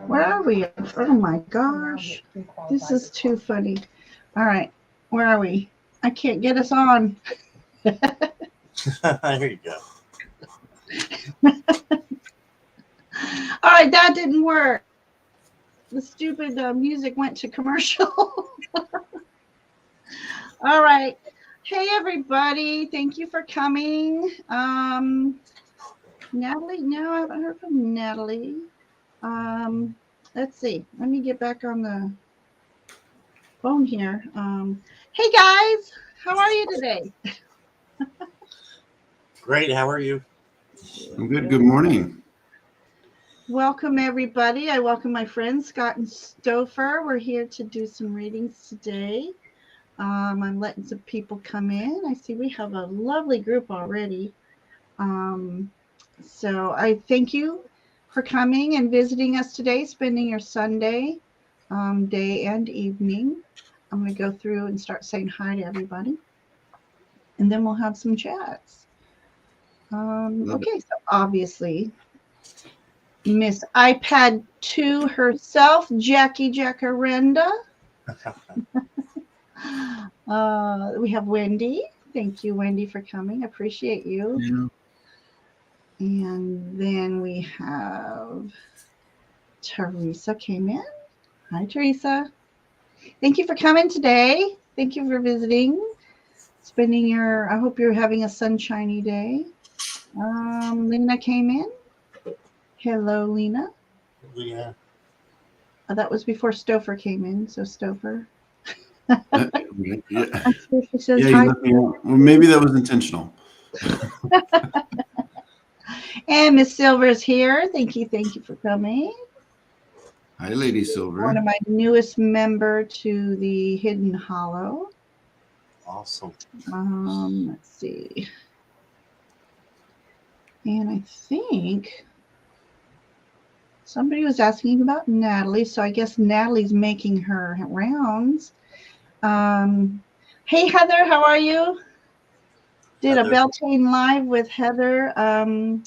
Where are we? Oh my gosh. This is too funny. All right. Where are we? I can't get us on. There you go. All right. That didn't work. The stupid music went to commercial. All right. Hey, everybody. Thank you for coming. Natalie, no, I haven't heard from Natalie. Let's see. Let me get back on the phone here. Hey, guys. How are you today? Great. How are you? I'm good. Good morning. Welcome, everybody. I welcome my friends, Scott and Stopher. We're here to do some readings today. I'm letting some people come in. I see we have a lovely group already. So I thank you for coming and visiting us today, spending your Sunday, day and evening. I'm going to go through and start saying hi to everybody. And then we'll have some chats. Okay, so obviously, Miss iPad 2 herself, Jackie Jacaranda. We have Wendy. Thank you, Wendy, for coming. Appreciate you. Yeah. And then we have Teresa came in. Hi, Teresa. Thank you for coming today. Thank you for visiting. Spending your, I hope you're having a sunshiny day. Lena came in. Hello, Lena. Yeah. That was before Stopher came in. So Stopher. Yeah. I'm sure she says Yeah, hi. you left me out. Well, maybe that was intentional. And Miss Silver's here. Thank you for coming. Hi, Lady Silver. One of my newest member to the Hidden Hollow. Awesome. Let's see. And I think somebody was asking about Natalie, so I guess Natalie's making her rounds. Hey, Heather, how are you? Did a Beltane live with Heather on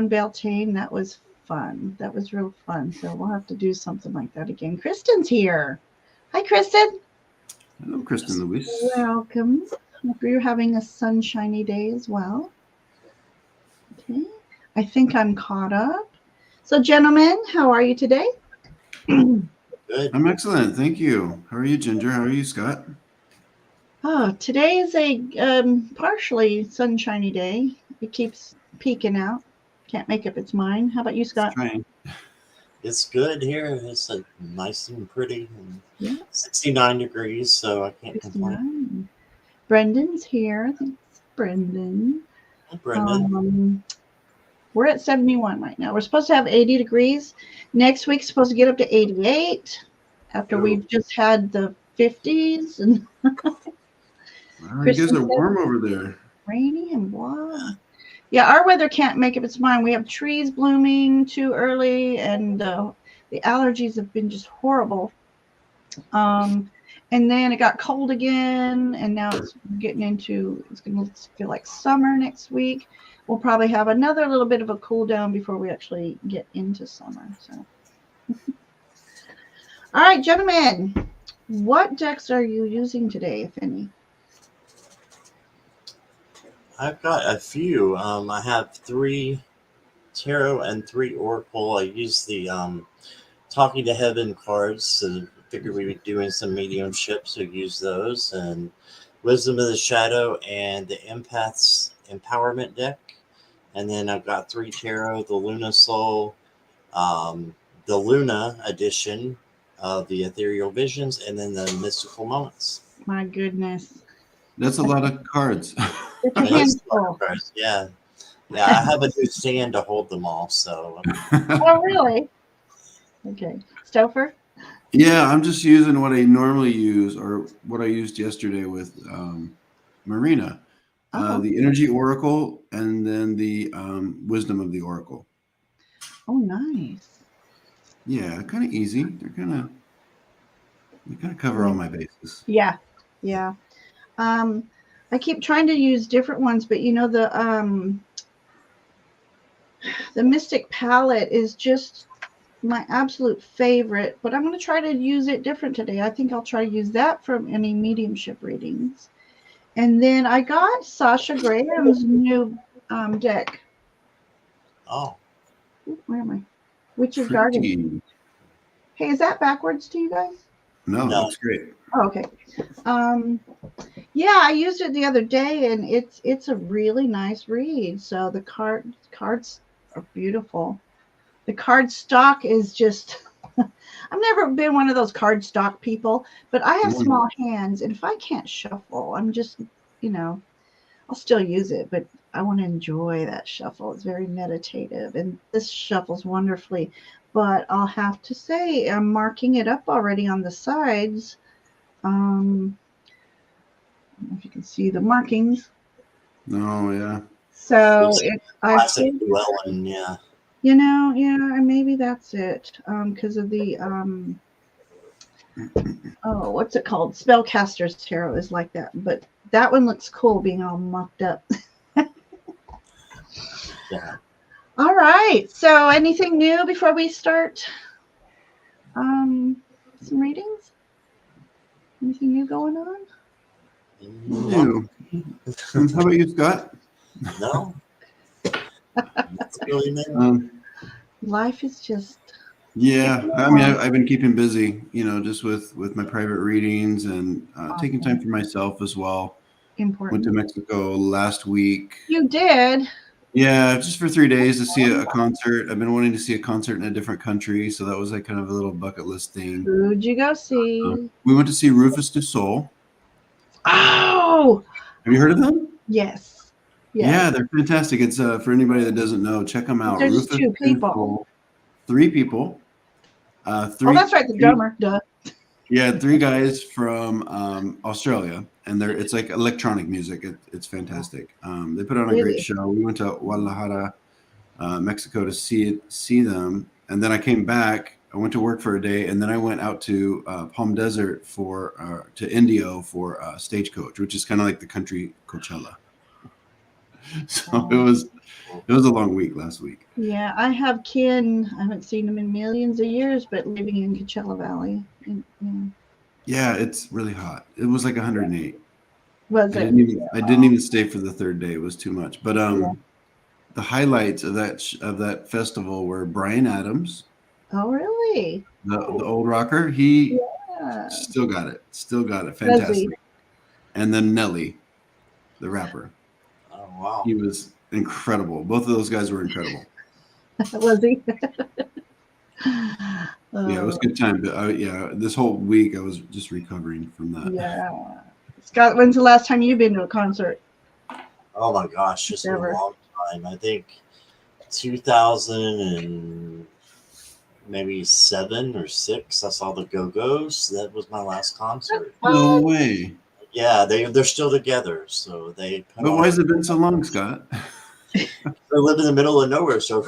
Beltane. That was fun. That was real fun. So we'll have to do something like that again. Kristen's here. Hi, Kristen. Hello, Kristen Lewis. Welcome. Hope you're having a sunshiny day as well. Okay. I think I'm caught up. So, gentlemen, how are you today? Good. I'm excellent. Thank you. How are you, Ginger? How are you, Scott? Oh, today is a partially sunshiny day. It keeps peeking out. Can't make up its mind. How about you, Scott? It's good here. It's nice and pretty. And Yeah. 69 degrees, so I can't complain. Brendan's here. Thanks, Brendan. Hi, Brendan. We're at 71 right now. We're supposed to have 80 degrees. Next week's supposed to get up to 88 after we've just had the 50s. And wow, you guys are warm over there. Rainy and blah. Yeah, our weather can't make up its mind. We have trees blooming too early, and the allergies have been just horrible. And then it got cold again, and now it's getting into, it's going to feel like summer next week. We'll probably have another little bit of a cool down before we actually get into summer. So, all right, gentlemen, what decks are you using today, if any? I've got a few. I have 3 tarot and 3 oracle. I use the Talking to Heaven cards, so I figured we would be doing some mediumship, so use those, and Wisdom of the Shadow and the Empath's Empowerment deck. And then I've got 3 tarot, the Luna Soul, the Luna edition of the Ethereal Visions, and then the Mystical Moments. My goodness. That's a lot of cards. It's a handful. Yeah. Yeah, I have a new stand to hold them all, so. Oh, really? Okay. Stopher? Yeah, I'm just using what I normally use, or what I used yesterday with Marina. The Energy Oracle, and then the Wisdom of the Oracle. Oh, nice. Yeah, kind of easy. They kind of cover all my bases. Yeah. Yeah. I keep trying to use different ones, but you know, the Mystic Palette is just my absolute favorite, but I'm going to try to use it different today. I think I'll try to use that from any mediumship readings. And then I got Sasha Graham's new deck. Oh. Where am I? Witch's Garden. Pretty. Hey, is that backwards to you guys? No, No. that's great. Oh, okay. Yeah, I used it the other day, and it's a really nice read. So the cards are beautiful. The card stock is just. I've never been one of those card stock people, but I have small hands, and if I can't shuffle, I'm just, I'll still use it, but I want to enjoy that shuffle. It's very meditative, and this shuffles wonderfully. But I'll have to say, I'm marking it up already on the sides. I don't know if you can see the markings. Oh, yeah. So Classic Llewellyn, yeah. Maybe that's it. Because of the what's it called? Spellcaster's Tarot is like that, but that one looks cool, being all mucked up. Yeah. All right. So, anything new before we start? Some readings. Anything new going on? New. How about you, Scott? No. That's really new. Life is just. Yeah, I mean, I've been keeping busy, just with my private readings and taking time for myself as well. Important. Went to Mexico last week. You did? Yeah, just for 3 days to see a concert. I've been wanting to see a concert in a different country, so that was like kind of a little bucket list thing. Who'd you go see? We went to see Rufus du Sol. Oh! Have you heard of them? Yes. Yeah, they're fantastic. It's for anybody that doesn't know, check them out. There's Rufus 2 people. du Sol, 3 people. Oh, that's right, the drummer. Duh. Yeah, 3 guys from Australia, and it's like electronic music. It's fantastic. They put on a great show. We went to Guadalajara, Mexico to see them, and then I came back. I went to work for a day, and then I went out to Palm Desert to Indio for Stagecoach, which is kind of like the country Coachella. So it was a long week last week. Yeah, I have kin. I haven't seen them in millions of years, but living in Coachella Valley. Yeah, it's really hot. It was like 108. Was it? I didn't even stay for the 3rd day. It was too much. But the highlights of that festival were Bryan Adams. Oh, really? The old rocker. He still got it. Fantastic. And then Nelly, the rapper. Oh, wow. He was incredible. Both of those guys were incredible. Was he? Yeah, it was a good time. But this whole week I was just recovering from that. Yeah. Scott, when's the last time you've been to a concert? Oh my gosh, just a long time. I think 2000 and maybe 7 or 6. I saw the Go-Go's. That was my last concert. No way. Yeah, they're still together. So they. But why has it been so long, Scott? They live in the middle of nowhere, so.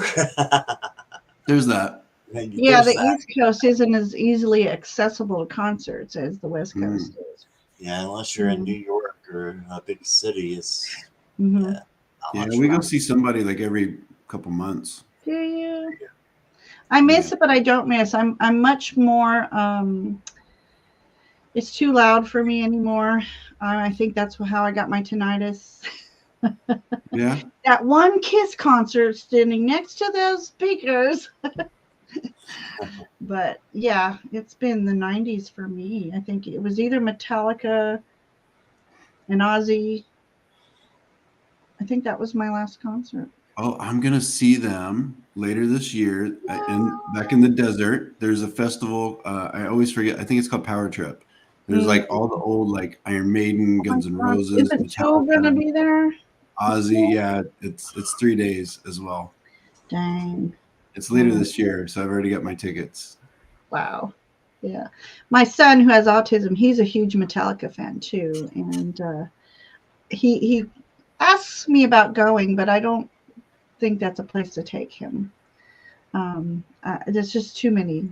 There's that. Yeah, the East Coast isn't as easily accessible to concerts as the West Coast is. Yeah, unless you're in New York or a big city, it's. Yeah, we go see somebody like every couple months. Do you? I miss it, but I don't miss. I'm much more. It's too loud for me anymore. I think that's how I got my tinnitus. Yeah. That one Kiss concert standing next to those speakers. But yeah, it's been the 90s for me. I think it was either Metallica and Ozzy. I think that was my last concert. Oh, I'm gonna see them later this year back in the desert. There's a festival. I always forget. I think it's called Power Trip. There's like all the old like Iron Maiden, Guns N' Roses. Isn't Joe gonna be there? Ozzy, yeah. It's 3 days as well. Dang. It's later this year, so I've already got my tickets. Wow. Yeah. My son, who has autism, he's a huge Metallica fan too, and he asks me about going, but I don't think that's a place to take him. There's just too many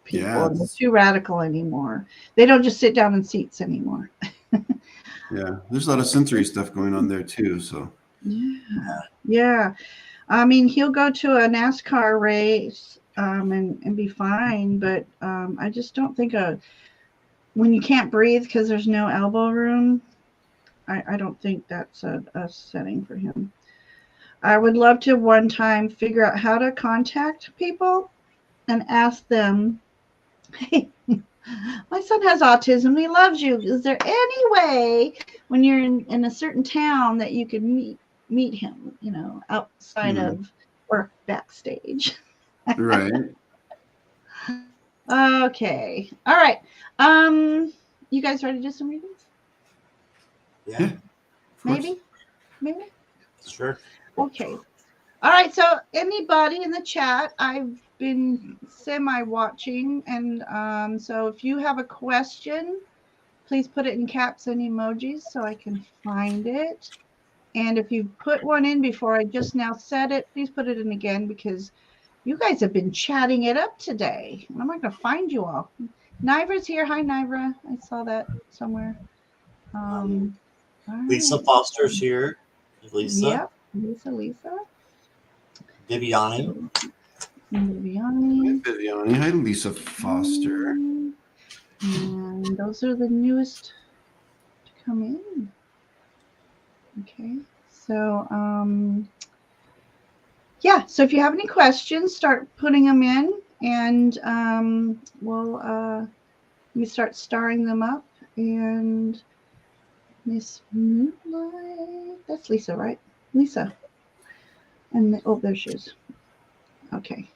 people. Yeah, it's too radical anymore. They don't just sit down in seats anymore. Yeah, there's a lot of sensory stuff going on there too. So yeah. I mean, he'll go to a NASCAR race and be fine. But I just don't think when you can't breathe because there's no elbow room, I don't think that's a setting for him. I would love to one time figure out how to contact people and ask them, hey, my son has autism. He loves you. Is there any way when you're in a certain town that you could meet him, outside of or backstage? Right. Okay. All right. You guys ready to do some readings? Yeah. Maybe? Sure. Okay. All right. So anybody in the chat, I've been semi-watching. And so if you have a question, please put it in caps and emojis so I can find it. And if you put one in before I just now said it, please put it in again because you guys have been chatting it up today. I'm not going to find you all. Nivra's here. Hi, Nivra. I saw that somewhere. Lisa Right. Foster's here. Lisa. Yep. Lisa. Viviani. Viviani. Hi, Lisa Foster. And those are the newest to come in. Okay. So, yeah. So if you have any questions, start putting them in, and we start starring them up. And Miss Moonlight, that's Lisa, right? Lisa. And there she is. Okay.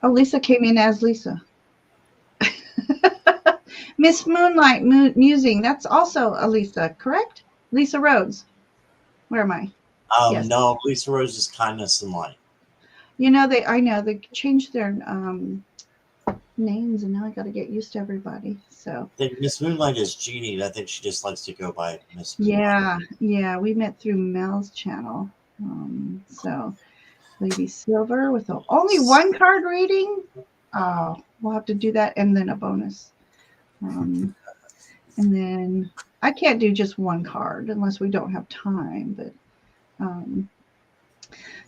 Oh, Lisa came in as Lisa. Miss Moonlight Musing, that's also a Lisa, correct? Lisa Rhodes. Where am I? Yes. No, Lisa Rose is Kindness and Light. I know they changed their names, and now I got to get used to everybody. So I think Miss Moonlight is Jeannie. I think she just likes to go by Miss Moonlight. Yeah. We met through Mel's channel. So Lady Silver with only one card reading. Oh, we'll have to do that, and then a bonus. And then I can't do just one card unless we don't have time. But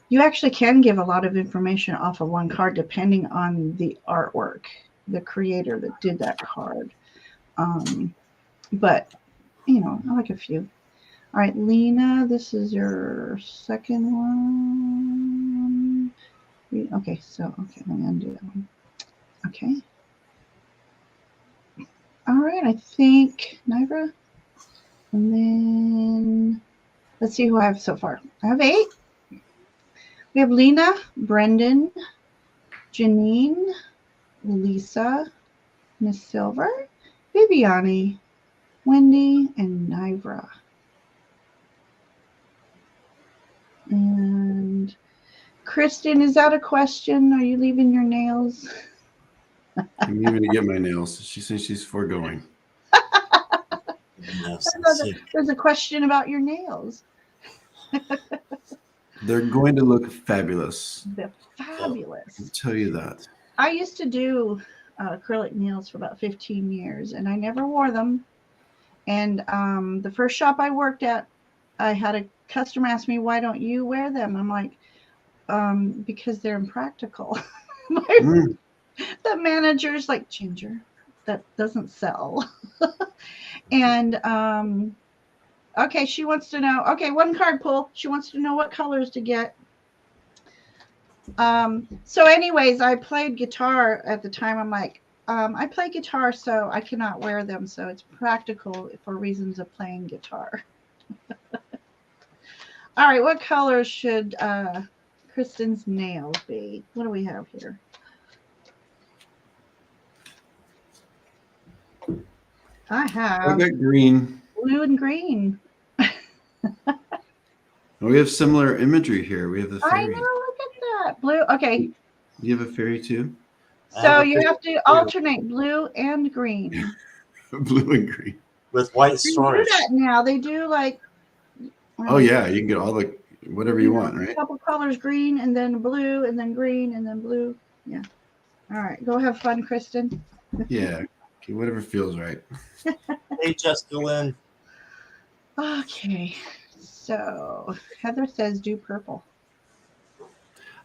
you actually can give a lot of information off of one card depending on the artwork, the creator that did that card. But, I like a few. All right, Lena, this is your second one. Okay, let me undo that one. Okay. All right, I think Nivra. And then let's see who I have so far. I have 8. We have Lena, Brendan, Janine, Lisa, Miss Silver, Viviani, Wendy, and Nivra. And Kristen, is that a question? Are you leaving your nails? I'm leaving to get my nails. She says she's foregoing. There's a question about your nails. They're going to look fabulous. They're fabulous. I'll tell you that. I used to do acrylic nails for about 15 years, and I never wore them. And the first shop I worked at, I had a customer ask me, why don't you wear them? I'm like, because they're impractical. The manager's like, Ginger, that doesn't sell. And okay, she wants to know. Okay, one card pull. She wants to know what colors to get. So anyways, I played guitar at the time. I'm like, I play guitar, so I cannot wear them. So it's practical for reasons of playing guitar. All right, what color should Kristen's nails be? What do we have here? I have green. Blue and green. We have similar imagery here. We have the fairy. I know, look at that. Blue, okay. You have a fairy too? So you have to alternate blue and green. Blue and green. With white stars. They do that now. They do like... Oh, yeah. You can get all the... whatever you want, right? A couple colors, green, and then blue, and then green, and then blue. Yeah. All right. Go have fun, Kristen. Yeah. Okay, whatever feels right. Hey, Jessica Lynn. Okay. So Heather says do purple.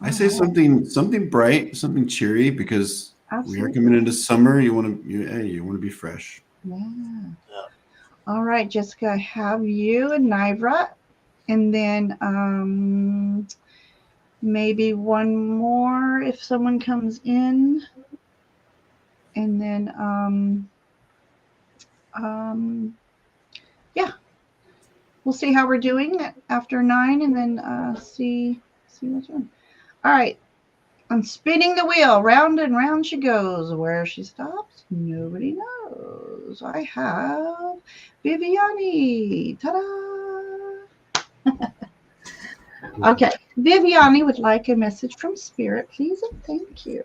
I say something bright, something cheery, because we are coming into summer. You want to be fresh. Yeah. Yeah. All right, Jessica, I have you and Nivra, and then maybe one more if someone comes in, and then yeah, we'll see how we're doing after 9, and then see what's on. All right. I'm spinning the wheel. Round and round she goes. Where she stops, nobody knows. I have Viviani. Ta-da! Okay. Viviani would like a message from Spirit, please, and thank you.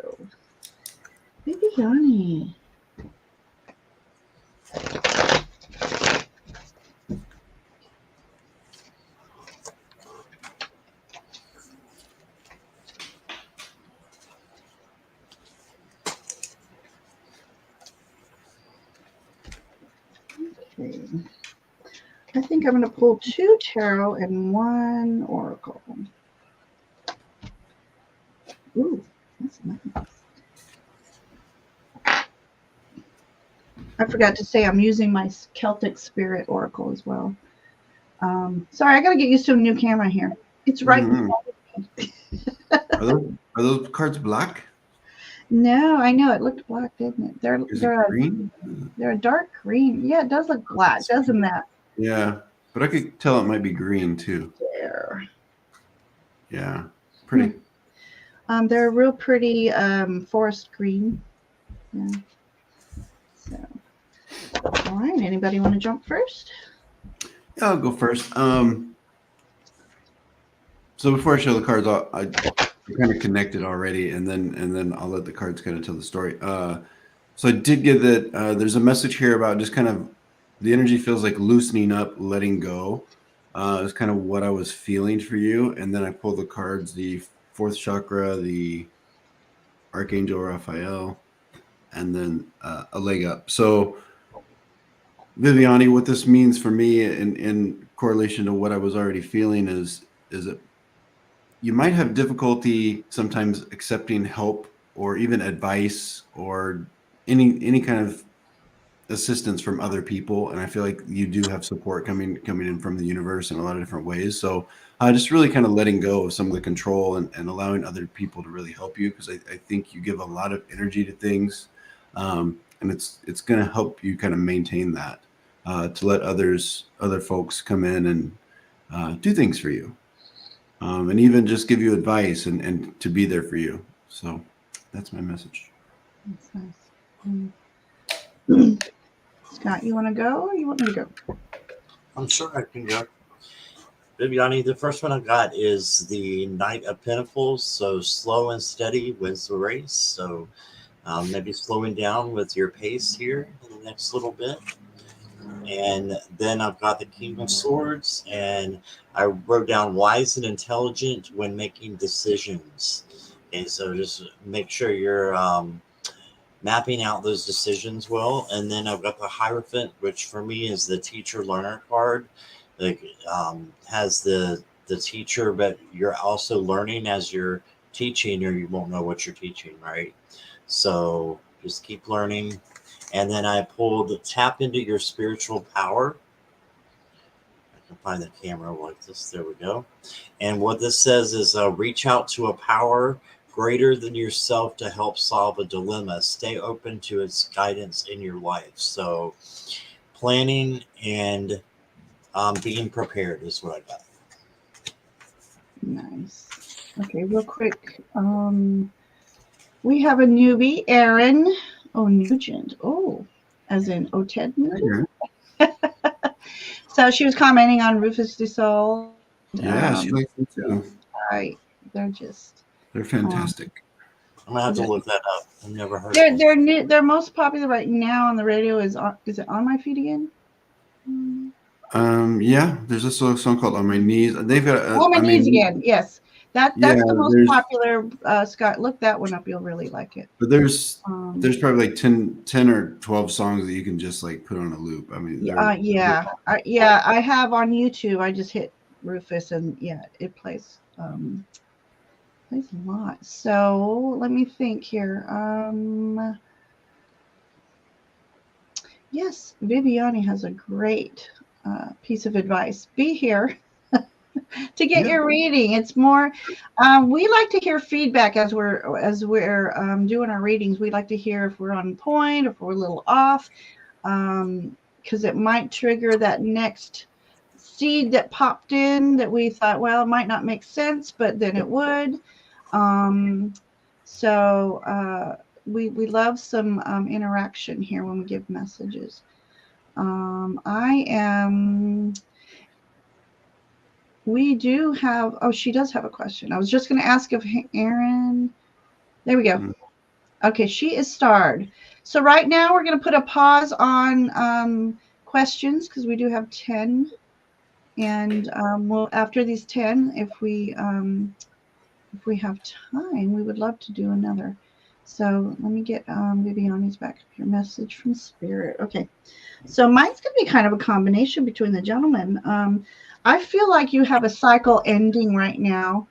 Viviani. Okay. I think I'm going to pull 2 tarot and 1 oracle. Ooh, that's nice. I forgot to say I'm using my Celtic Spirit oracle as well. Sorry, I got to get used to a new camera here. It's right. Are those cards black? No, I know it looked black, didn't it? They're green. They're a dark green. Yeah, it does look black, doesn't that? Yeah, but I could tell it might be green too. There. Yeah, pretty. They're real pretty forest green. Yeah. So, all right. Anybody want to jump first? Yeah, I'll go first. So before I show the cards, I kind of connected already, and then I'll let the cards kind of tell the story. So I did get that there's a message here about just kind of the energy feels like loosening up, letting go. Is kind of what I was feeling for you, and then I pulled the cards: the 4th chakra, the Archangel Raphael, and then a leg up. So Viviani, what this means for me in correlation to what I was already feeling is that you might have difficulty sometimes accepting help or even advice or any kind of assistance from other people, and I feel like you do have support coming in from the universe in a lot of different ways. So just really kind of letting go of some of the control and allowing other people to really help you, because I think you give a lot of energy to things, and it's going to help you kind of maintain that, to let other folks come in and do things for you, and even just give you advice and to be there for you. So that's my message. That's nice. Scott, you want to go or you want me to go? I'm sure I can go. Viviani, the first one I got is the Knight of Pentacles. So slow and steady wins the race. So maybe slowing down with your pace here in the next little bit. And then I've got the King of Swords, and I wrote down wise and intelligent when making decisions. Okay, so just make sure you're mapping out those decisions well. And then I've got the Hierophant, which for me is the teacher learner card. Like has the teacher, but you're also learning as you're teaching, or you won't know what you're teaching, right? So just keep learning. And then I pulled tap into your spiritual power. I can find the camera like this. There we go. And what this says is reach out to a power greater than yourself to help solve a dilemma. Stay open to its guidance in your life. So planning and being prepared is what I got. Nice. Okay, real quick. We have a newbie, Erin. Oh, Nugent. Oh, as in Ted Nugent. So she was commenting on Rufus Du Sol. Yeah, she likes them too. Right. They're fantastic. I'm gonna have to look that up. I've never heard. They're new. They're most popular right now on the radio. Is it On My Feet Again? Yeah, there's a song called On My Knees. They've got On My Knees Again. Yes, that's the most popular. Scott, look that one up. You'll really like it. But there's probably like 10 or 12 songs that you can just like put on a loop. I mean, I have on YouTube. I just hit Rufus and it plays. plays a lot. So let me think here. Yes, Viviani has a great piece of advice. Be here to get your reading. It's more. We like to hear feedback as we're doing our readings. We like to hear if we're on point, if we're a little off, because it might trigger that next seed that popped in that we thought, well, it might not make sense, but then it would. So we love some interaction here when we give messages. We do have, oh, she does have a question. I was just going to ask if Aaron, there we go. Okay, she is starred. So right now we're going to put a pause on questions because we do have 10. And we'll, after these 10, if we have time, we would love to do another. So let me get Viviani's back up here. Message from Spirit. Okay. So mine's going to be kind of a combination between the gentlemen. I feel like you have a cycle ending right now.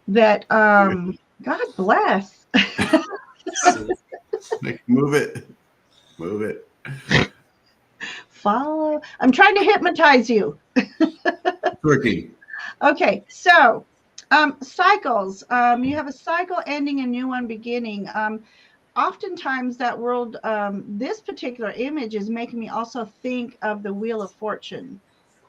That God bless. Move it. Move it. Follow. I'm trying to hypnotize you. Working. Okay, so cycles. You have a cycle ending, a new one beginning. Oftentimes that world, this particular image is making me also think of the Wheel of Fortune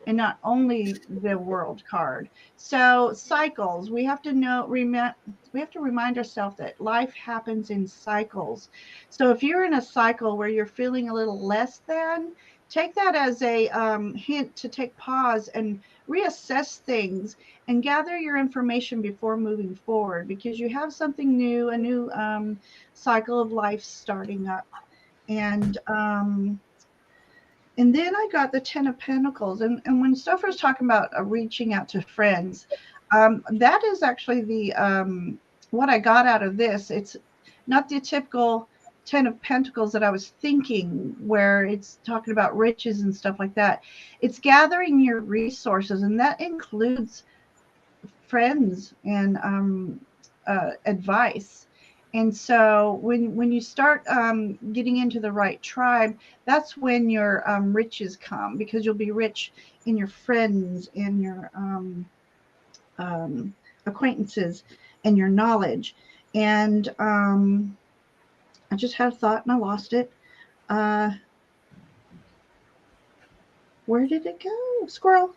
and not only the World card. So cycles, we have to we have to remind ourselves that life happens in cycles. So if you're in a cycle where you're feeling a little less than, take that as a hint to take pause and reassess things and gather your information before moving forward, because you have something new, a new cycle of life starting up. And then I got the 10 of Pentacles. And when Stopher's talking about reaching out to friends, that is actually the what I got out of this. It's not the typical 10 of Pentacles that I was thinking, where it's talking about riches and stuff like that. It's gathering your resources, and that includes friends and advice. And so when you start getting into the right tribe, that's when your riches come, because you'll be rich in your friends and your acquaintances and your knowledge. And I just had a thought and I lost it. Where did it go? Squirrel.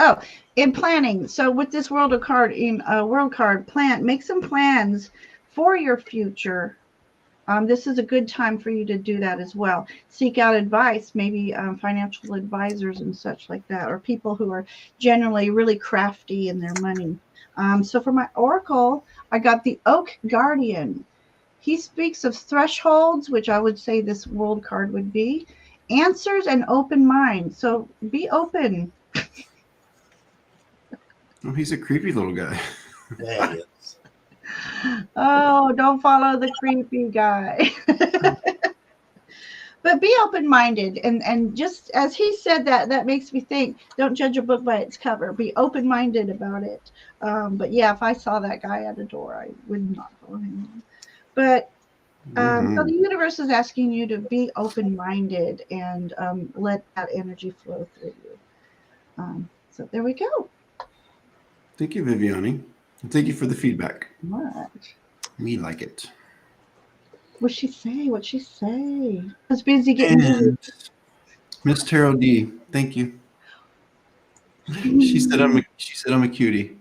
Oh, in planning. So with this world card, make some plans for your future. This is a good time for you to do that as well. Seek out advice, maybe financial advisors and such like that, or people who are generally really crafty in their money. So for my oracle, I got the Oak Guardian. He speaks of thresholds, which I would say this world card would be, answers, and open mind. So be open. Oh, he's a creepy little guy. Yeah, he is. Oh, don't follow the creepy guy. But be open-minded. And just as he said that makes me think, don't judge a book by its cover. Be open-minded about it. But yeah, if I saw that guy at a door, I would not follow him. But so the universe is asking you to be open-minded and let that energy flow through you. So there we go. Thank you, Viviani. And thank you for the feedback. Much. We like it. What'd she say? What'd she say? I was busy getting Miss Tarot D, thank you. She said I'm a cutie.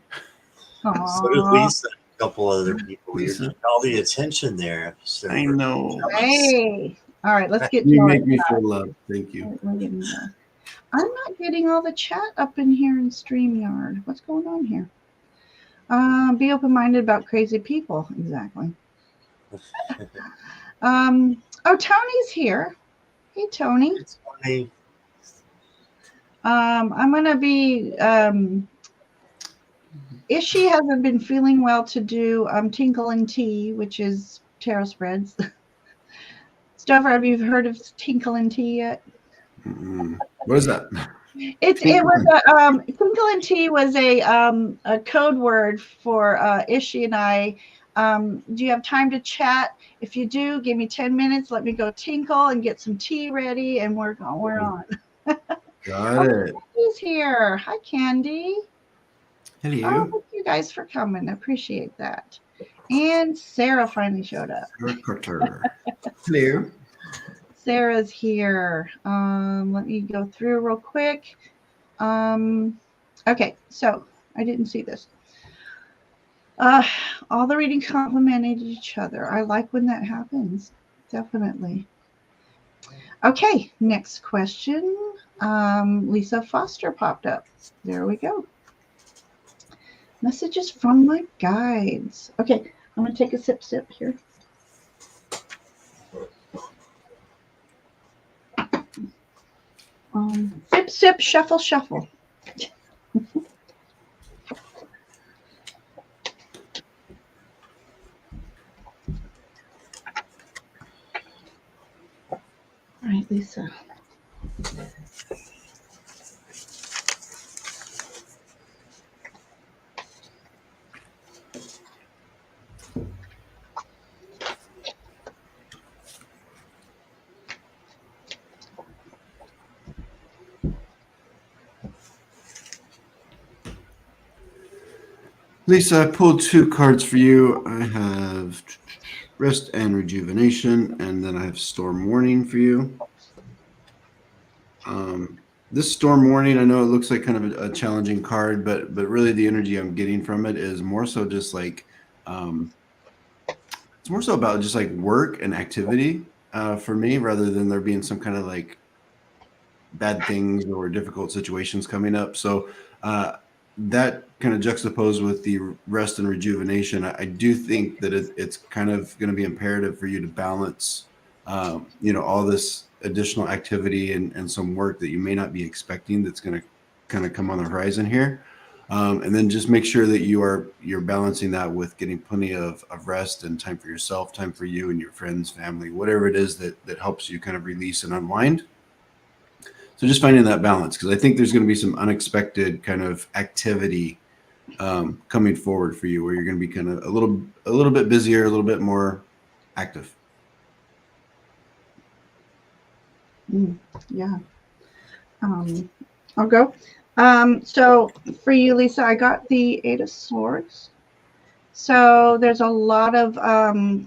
So did Lisa and a couple other people. You're getting all the attention there. So I know. Hey. All right, let's get You to make it. me feel loved. Thank you. I'm not getting all the chat up in here in StreamYard. What's going on here? Be open-minded about crazy people. Exactly. Oh, Tony's here. Hey, Tony. It's funny. I'm going to be... Ishi hasn't been feeling well to do Tinkle and Tea, which is tarot spreads. Stopher, have you heard of Tinkle and Tea yet? What is that? It was a twinkle and tea was a code word for Ishi and I. Do you have time to chat? If you do, give me 10 minutes. Let me go tinkle and get some tea ready, and we're on. Got it. Candy's here. Hi, Candy. Hello. Thank you guys for coming. I appreciate that. And Sarah finally showed up. Sarah Carter. Hello. Sarah's here. Let me go through real quick. Okay, so I didn't see this. All the readings complemented each other. I like when that happens. Definitely. Okay, next question. Lisa Foster popped up. There we go. Messages from my guides. Okay, I'm going to take a sip here. Sip, shuffle, shuffle. All right, Lisa. Lisa, I pulled 2 cards for you. I have Rest and Rejuvenation, and then I have Storm Warning for you. This Storm Warning, I know it looks like kind of a challenging card, but really the energy I'm getting from it is more so just like it's more so about just like work and activity for me, rather than there being some kind of like bad things or difficult situations coming up. So that kind of juxtaposed with the Rest and Rejuvenation, I do think that it's kind of going to be imperative for you to balance, all this additional activity and some work that you may not be expecting that's going to kind of come on the horizon here. And then just make sure that you're balancing that with getting plenty of rest and time for yourself, time for you and your friends, family, whatever it is that helps you kind of release and unwind. So just finding that balance, because I think there's going to be some unexpected kind of activity coming forward for you, where you're going to be kind of a little bit busier, a little bit more active. Yeah. I'll go. So for you, Lisa, I got the 8 of Swords. So there's a lot of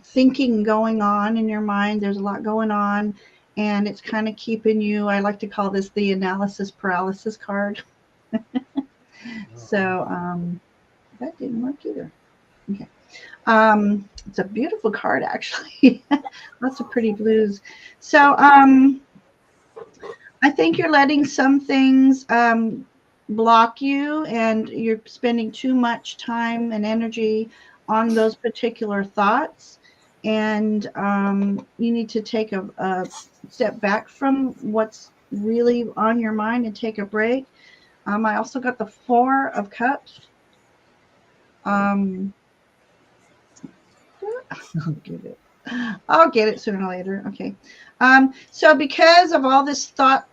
thinking going on in your mind. There's a lot going on, and it's kind of keeping you, I like to call this the analysis paralysis card. So that didn't work either. Okay. It's a beautiful card, actually. Lots of pretty blues. So I think you're letting some things block you, and you're spending too much time and energy on those particular thoughts. And you need to take a step back from what's really on your mind and take a break. I also got the 4 of Cups. I'll get it sooner or later. Okay. So because of all this thought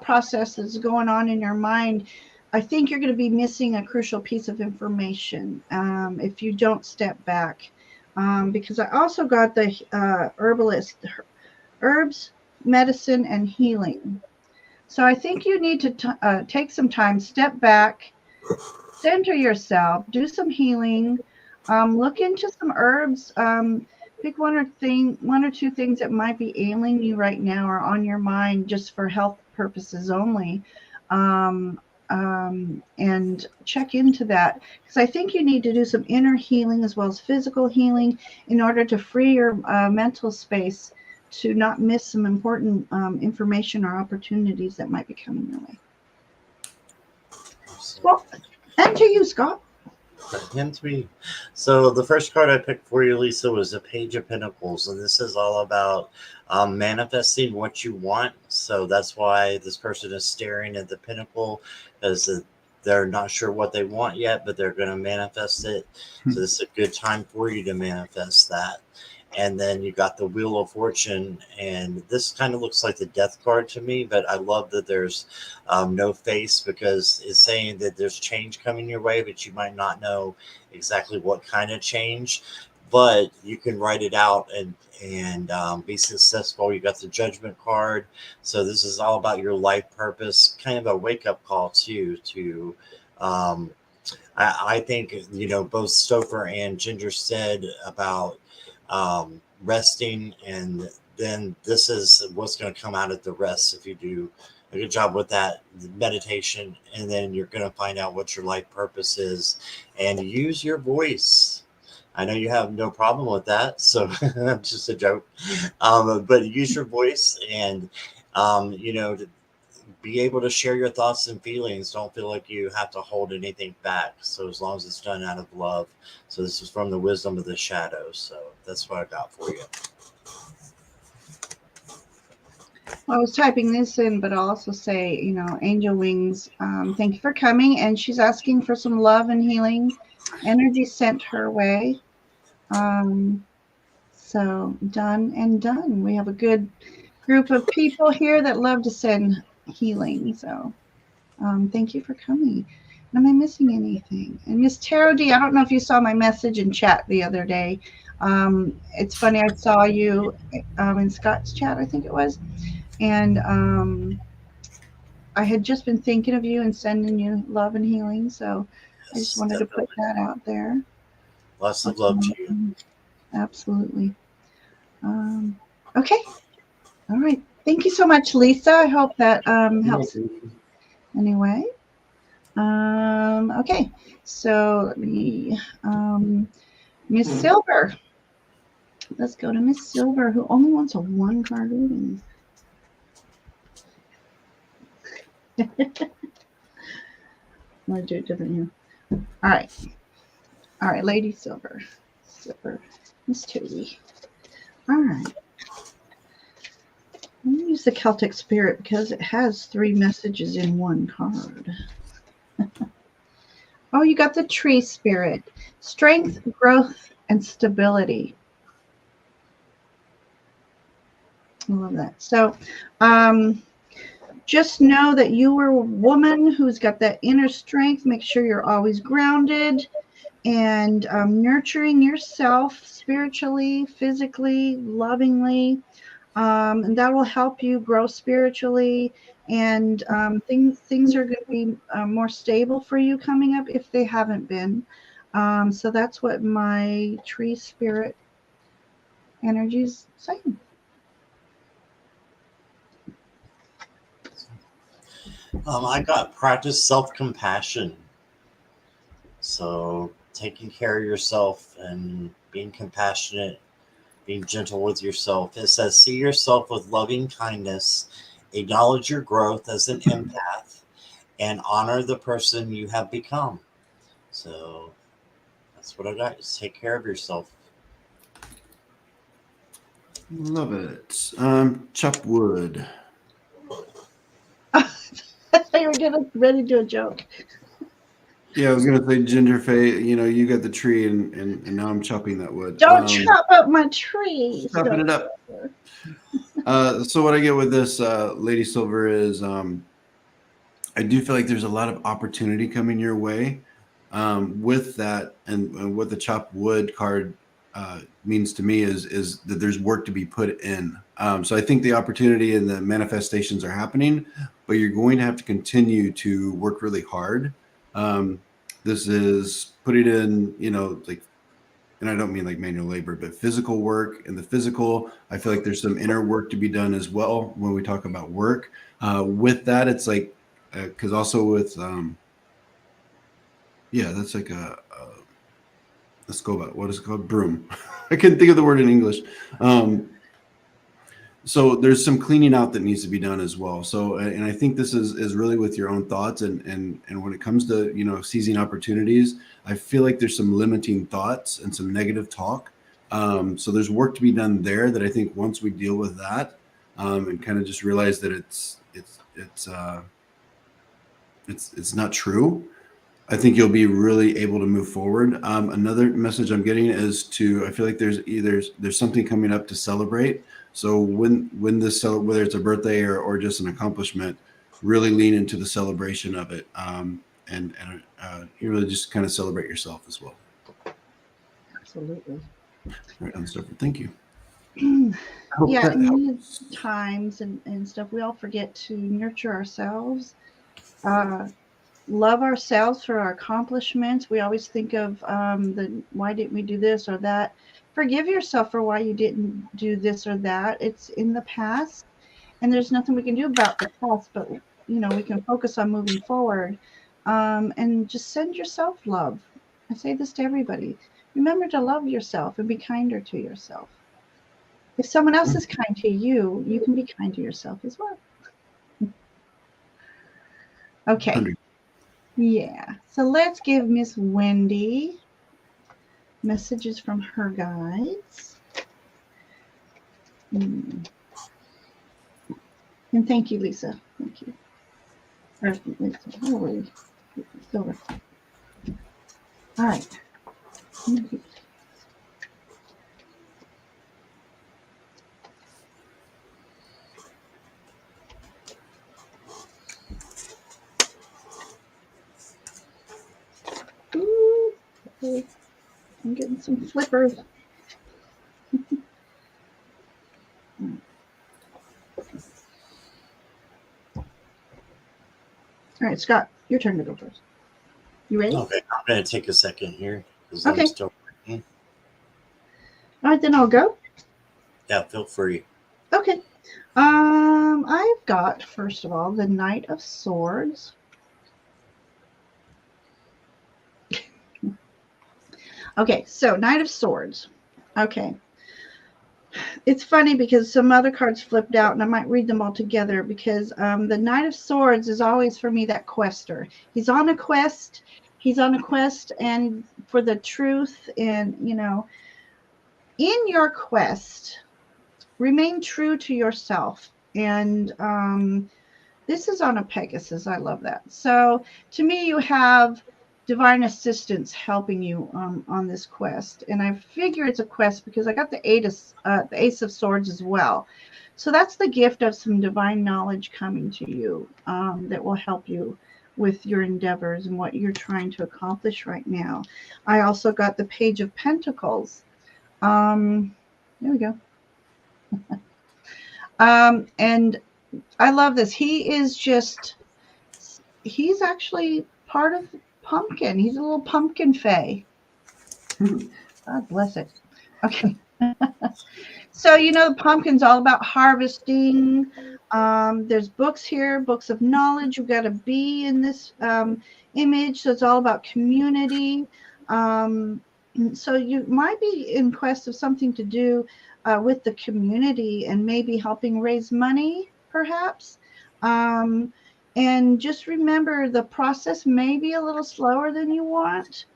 process that's going on in your mind, I think you're going to be missing a crucial piece of information if you don't step back. Because I also got the herbalist, herbs, medicine, and healing. So I think you need to take some time, step back, center yourself, do some healing, look into some herbs. Pick one or 2 things that might be ailing you right now or on your mind just for health purposes only. And check into that, because I think you need to do some inner healing as well as physical healing in order to free your mental space to not miss some important information or opportunities that might be coming your way. Well, and to you, Scott. Him to me. So the first card I picked for you, Lisa, was a Page of Pentacles, and this is all about manifesting what you want. So that's why this person is staring at the pentacle, as they're not sure what they want yet, but they're going to manifest it. So this is a good time for you to manifest that. And then you got the Wheel of Fortune, and this kind of looks like the Death card to me, but I love that there's no face, because it's saying that there's change coming your way, but you might not know exactly what kind of change, but you can write it out and be successful. You got the Judgment card. So this is all about your life purpose, kind of a wake-up call too, to I think, both Stopher and Ginger said about resting, and then this is what's going to come out of the rest if you do a good job with that meditation, and then you're going to find out what your life purpose is, and use your voice. I know you have no problem with that, so just a joke, but use your voice, and to be able to share your thoughts and feelings. Don't feel like you have to hold anything back. So as long as it's done out of love. So this is from the Wisdom of the Shadows. So that's what I got for you. I was typing this in, but I'll also say, Angel Wings, thank you for coming. And she's asking for some love and healing energy sent her way. So done and done. We have a good group of people here that love to send healing. So thank you for coming. Am I missing anything? And Miss Tarot D, I don't know if you saw my message in chat the other day. It's funny, I saw you in Scott's chat, I think it was. And I had just been thinking of you and sending you love and healing. So I just wanted to put that out there. Lots of love to you. Absolutely. Okay. All right. Thank you so much, Lisa. I hope that helps. Anyway. Okay. So let me, Miss Silver. Let's go to Miss Silver, who only wants a 1-card reading. I'm going to do it different here. All right. All right, Lady Silver. Miss Toby. All right. I'm going to use the Celtic Spirit because it has 3 messages in 1 card. Oh, you got the Tree Spirit. Strength, growth, and stability. I love that. So, just know that you are a woman who's got that inner strength. Make sure you're always grounded and nurturing yourself spiritually, physically, lovingly. And that will help you grow spiritually. And things are going to be more stable for you coming up if they haven't been. So that's what my Tree Spirit energy is saying. I got practice self-compassion. So taking care of yourself and being compassionate, being gentle with yourself. It says, see yourself with loving kindness, acknowledge your growth as an empath, and honor the person you have become. So that's what I got. Just take care of yourself. Love it. Chop wood. I thought you were getting ready to do a joke. Yeah, I was gonna say Ginger Faye, you got the tree and now I'm chopping that wood. Don't chop up my tree. Chopping it up. So what I get with this Lady Silver is I do feel like there's a lot of opportunity coming your way with that, and what the chop wood card means to me is that there's work to be put in. So I think the opportunity and the manifestations are happening, but you're going to have to continue to work really hard. This is putting in, and I don't mean like manual labor, but physical work. And the physical, I feel like there's some inner work to be done as well when we talk about work. With that, it's like, because also with, that's like let's go about, what is it called? Broom. I couldn't think of the word in English. So there's some cleaning out that needs to be done as well. So, and I think this is really with your own thoughts, and when it comes to, seizing opportunities, I feel like there's some limiting thoughts and some negative talk. So there's work to be done there that I think once we deal with that, and kind of just realize that it's not true. I think you'll be really able to move forward. Another message I'm getting is I feel like there's something coming up to celebrate. So when this whether it's a birthday or just an accomplishment, really lean into the celebration of it, and you really just kind of celebrate yourself as well. Absolutely. All right, Stopher, thank you. Yeah, in these times and stuff, we all forget to nurture ourselves, love ourselves for our accomplishments. We always think of why didn't we do this or that. Forgive yourself for why you didn't do this or that. It's in the past, and there's nothing we can do about the past, but we can focus on moving forward, and just send yourself love. I say this to everybody. Remember to love yourself and be kinder to yourself. If someone else is kind to you, you can be kind to yourself as well. Okay. Yeah. So let's give Miss Wendy messages from her guides. And thank you, Lisa. Thank you. Or Lisa. Oh, Silver. All right. Ooh, okay. I'm getting some flippers. All right, Scott, your turn to go first. You ready? Okay, I'm going to take a second here because Okay. I'm still working. All right, then I'll go. Yeah, feel free. Okay. I've got, first of all, the Knight of Swords. Okay, so Knight of Swords. Okay. It's funny because some other cards flipped out, and I might read them all together because the Knight of Swords is always, for me, that quester. He's on a quest. He's on a quest and for the truth. And, in your quest, remain true to yourself. And this is on a Pegasus. I love that. So to me, you have divine assistance helping you on this quest. And I figure it's a quest because I got the Ace of Swords as well. So that's the gift of some divine knowledge coming to you that will help you with your endeavors and what you're trying to accomplish right now. I also got the Page of Pentacles. There we go. And I love this. He's actually part of Pumpkin. He's a little pumpkin fae. God bless it. Okay. So, pumpkin's all about harvesting. There's books here, books of knowledge. You've got a bee in this image. So it's all about community. So you might be in quest of something to do with the community and maybe helping raise money, perhaps. And just remember the process may be a little slower than you want.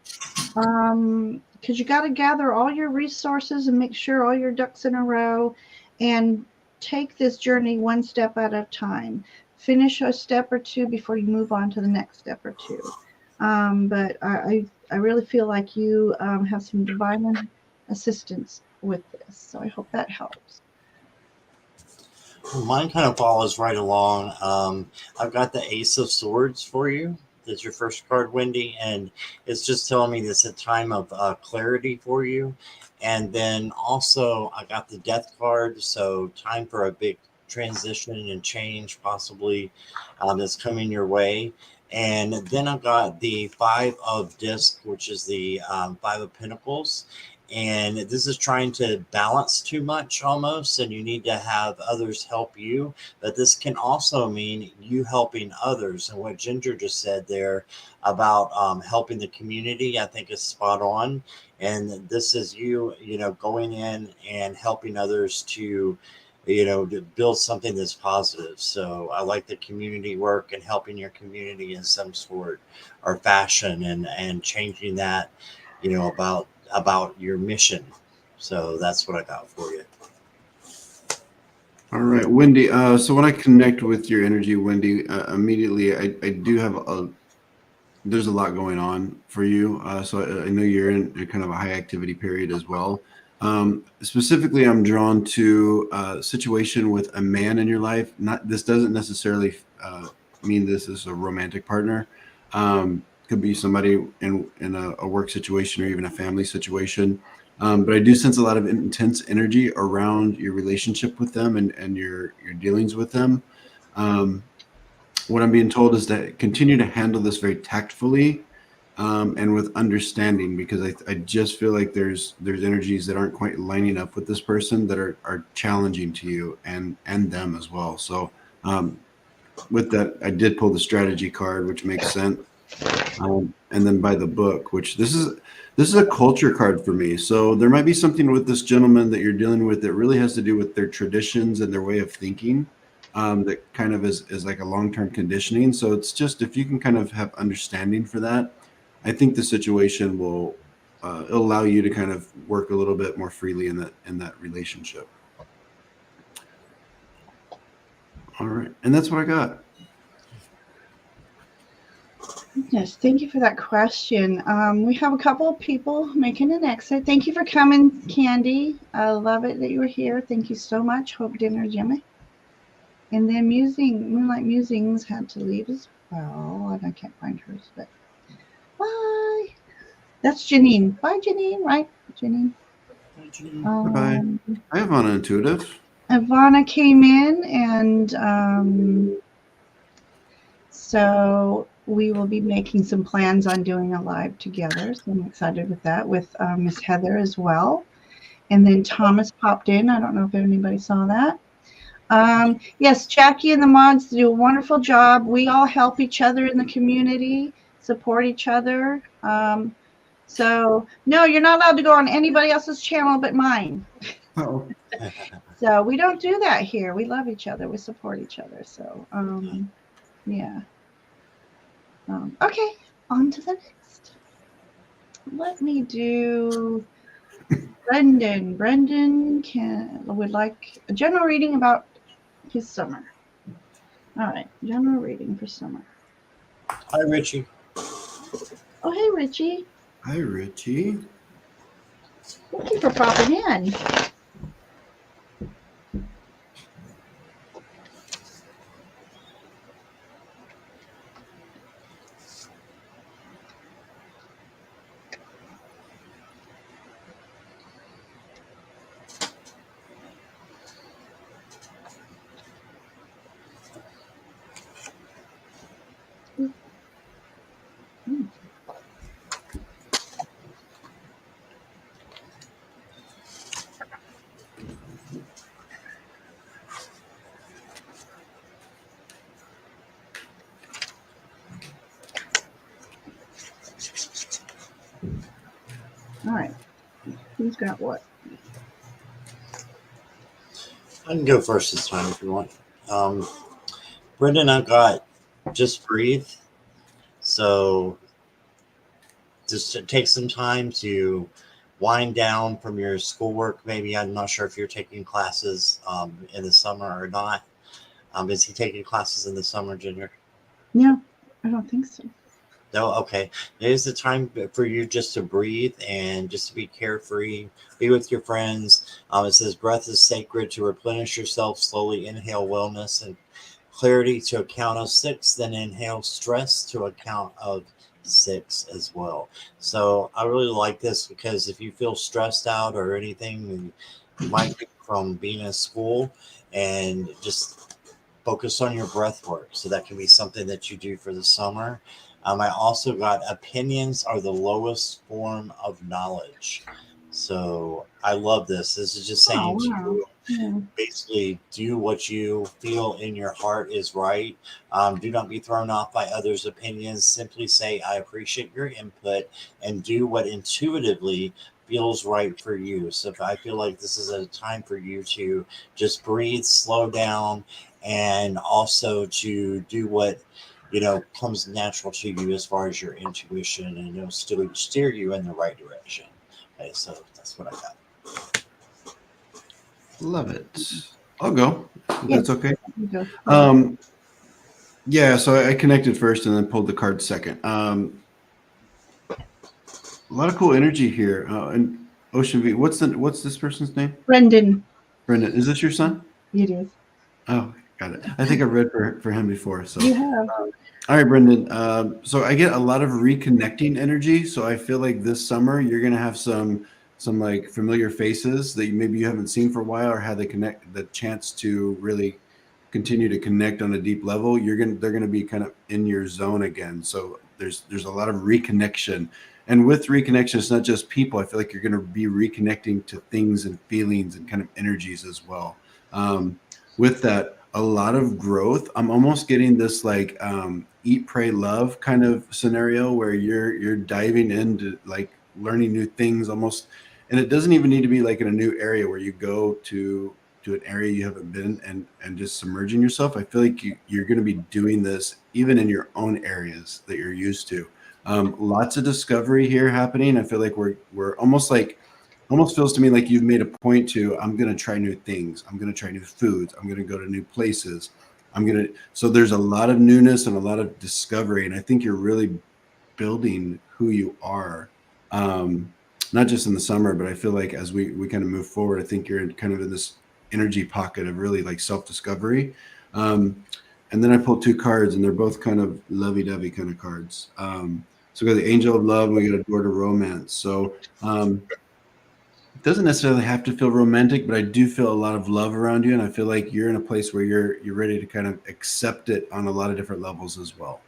Because you got to gather all your resources and make sure all your ducks in a row and take this journey one step at a time. Finish a step or two before you move on to the next step or two. But I really feel like you have some divine assistance with this. So I hope that helps. Mine kind of follows right along. I've got the Ace of Swords for you. That's your first card, Wendy, and it's just telling me this is a time of clarity for you. And then also I got the Death card, so time for a big transition and change possibly that's coming your way. And then I've got the Five of Discs, which is the Five of Pentacles. And this is trying to balance too much almost, and you need to have others help you. But this can also mean you helping others. And what Ginger just said there about helping the community, I think is spot on. And this is you going in and helping others to build something that's positive. So I like the community work and helping your community in some sort or fashion and changing that, about your mission. So that's what I got for you. All right, Wendy. So when I connect with your energy, Wendy, immediately I do have there's a lot going on for you. So I know you're in a kind of a high activity period as well. Specifically, I'm drawn to a situation with a man in your life. This doesn't necessarily mean this is a romantic partner. Could be somebody in a work situation or even a family situation. But I do sense a lot of intense energy around your relationship with them and your dealings with them. What I'm being told is that continue to handle this very tactfully and with understanding, because I just feel like there's energies that aren't quite lining up with this person that are challenging to you and them as well. So with that, I did pull the strategy card, which makes sense. And then by the book, which this is a culture card for me. So there might be something with this gentleman that you're dealing with that really has to do with their traditions and their way of thinking. That kind of is like a long-term conditioning. So it's just, if you can kind of have understanding for that, I think the situation will it'll allow you to kind of work a little bit more freely in that relationship. All right, and that's what I got. Yes, thank you for that question. We have a couple of people making an exit. Thank you for coming, Candy. I love it that you were here. Thank you so much. Hope dinner's yummy. And then Moonlight Musings had to leave as well. And I can't find hers, but bye. That's Janine. Bye, Janine. Right, Janine. Bye. I have on Intuitive. Ivana came in, and so we will be making some plans on doing a live together. So I'm excited with that, with Miss Heather as well. And then Thomas popped in. I don't know if anybody saw that. Yes, Jackie and the mods do a wonderful job. We all help each other in the community, support each other. So no, you're not allowed to go on anybody else's channel but mine. Oh. So we don't do that here. We love each other. We support each other. So yeah. Okay, on to the next. Let me do Brendan. Brendan would like a general reading about his summer. All right, general reading for summer. Hi, Richie. Oh, hey, Richie. Hi, Richie. Thank you for popping in. All right. Who's got what? I can go first this time if you want. Brendan, I got Just Breathe. So just to take some time to wind down from your schoolwork. Maybe I'm not sure if you're taking classes in the summer or not. Is he taking classes in the summer, Junior? No, I don't think so. No, okay. It is the time for you just to breathe and just to be carefree, be with your friends. It says breath is sacred. To replenish yourself, slowly inhale wellness and clarity to a count of 6, then inhale stress to a count of 6 as well. So I really like this because if you feel stressed out or anything, you might be from being in school, and just focus on your breath work. So that can be something that you do for the summer. I also got opinions are the lowest form of knowledge. So I love this. This is just saying to you, basically do what you feel in your heart is right. Do not be thrown off by others' opinions. Simply say, I appreciate your input, and do what intuitively feels right for you. So if I feel like this is a time for you to just breathe, slow down, and also to do what comes natural to you as far as your intuition, and it'll still steer you in the right direction. Okay, so that's what I got. Love it. I'll go. Yeah. That's okay. Go. Yeah, so I connected first and then pulled the card second. A lot of cool energy here. And Ocean V, what's this person's name? Brendan. Brendan, is this your son? It is. Oh, got it. I think I've read for him before. So, You have. all right, Brendan. So I get a lot of reconnecting energy. So I feel like this summer you're gonna have some like familiar faces that maybe you haven't seen for a while or had the chance to really continue to connect on a deep level. They're gonna be kind of in your zone again. So there's a lot of reconnection. And with reconnection, it's not just people. I feel like you're going to be reconnecting to things and feelings and kind of energies as well. With that, a lot of growth. I'm almost getting this like eat, pray, love kind of scenario where you're diving into like learning new things almost. And it doesn't even need to be like in a new area where you go to an area you haven't been and just submerging yourself. I feel like you're going to be doing this even in your own areas that you're used to. Lots of discovery here happening. I feel like we're almost feels to me like you've made a point to, I'm going to try new things. I'm going to try new foods. I'm going to go to new places. So there's a lot of newness and a lot of discovery. And I think you're really building who you are. Not just in the summer, but I feel like as we kind of move forward, I think you're kind of in this energy pocket of really like self-discovery. And then I pulled two cards and they're both kind of lovey-dovey kind of cards. So we got the Angel of Love and we got a Door to Romance. So it doesn't necessarily have to feel romantic, but I do feel a lot of love around you. And I feel like you're in a place where you're ready to kind of accept it on a lot of different levels as well.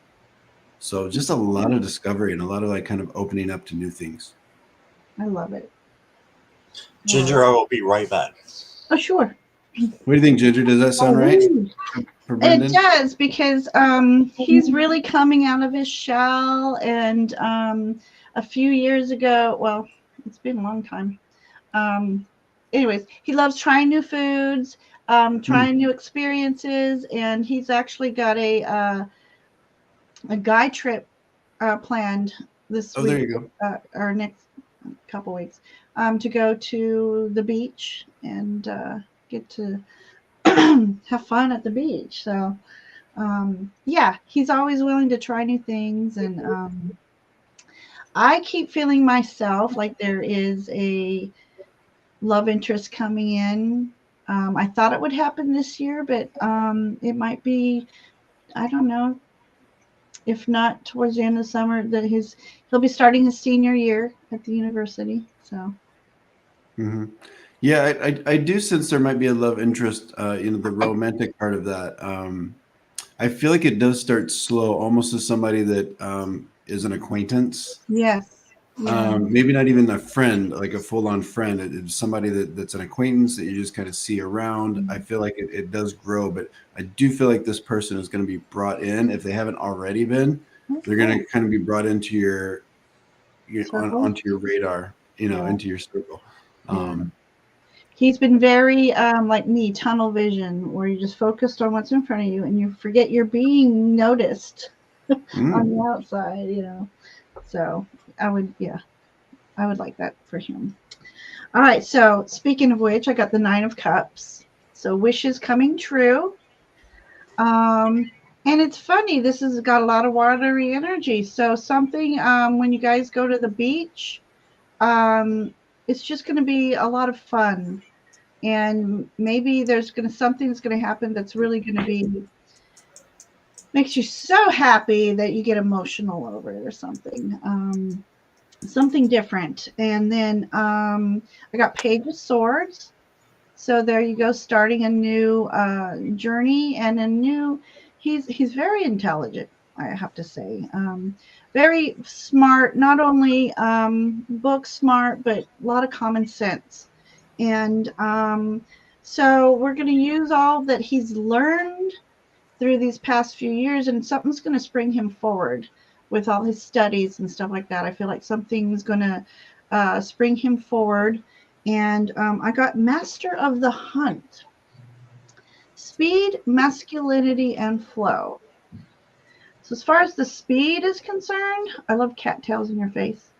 So just a lot of discovery and a lot of like kind of opening up to new things. I love it. Ginger, I will be right back. Oh, sure. What do you think, Ginger? Does that sound right? It does, because he's really coming out of his shell. And a few years ago, well, it's been a long time. Anyways, he loves trying new foods, trying new experiences, and he's actually got a guy trip planned this week. There you go. Or next couple weeks, to go to the beach and get to have fun at the beach. So yeah, he's always willing to try new things. And I keep feeling myself like there is a love interest coming in. I thought it would happen this year, but it might be, I don't know, if not towards the end of the summer, that he'll be starting his senior year at the university. So yeah, I do sense there might be a love interest in the romantic part of that. I feel like it does start slow, almost as somebody that is an acquaintance. Yes. Yeah. Maybe not even a friend, like a full-on friend. It's somebody that's an acquaintance that you just kind of see around. I feel like it does grow, but I do feel like this person is going to be brought in. If they haven't already been, they're going to kind of be brought into your onto your radar, into your circle. He's been very like me, tunnel vision, where you're just focused on what's in front of you and you forget you're being noticed on the outside, So I would like that for him. All right. So speaking of which, I got the 9 of Cups. So wishes coming true. And it's funny, this has got a lot of watery energy. So something when you guys go to the beach, it's just going to be a lot of fun. And maybe something's going to happen that's really going to be, makes you so happy that you get emotional over it or something. Something different. And then I got Page of Swords. So there you go, starting a new journey and he's very intelligent, I have to say. Very smart, not only book smart, but a lot of common sense. And so we're going to use all that he's learned through these past few years, and something's going to spring him forward with all his studies and stuff like that. I feel like something's going to spring him forward. And I got Master of the Hunt. Speed, masculinity, and flow. So as far as the speed is concerned, I love cattails in your face.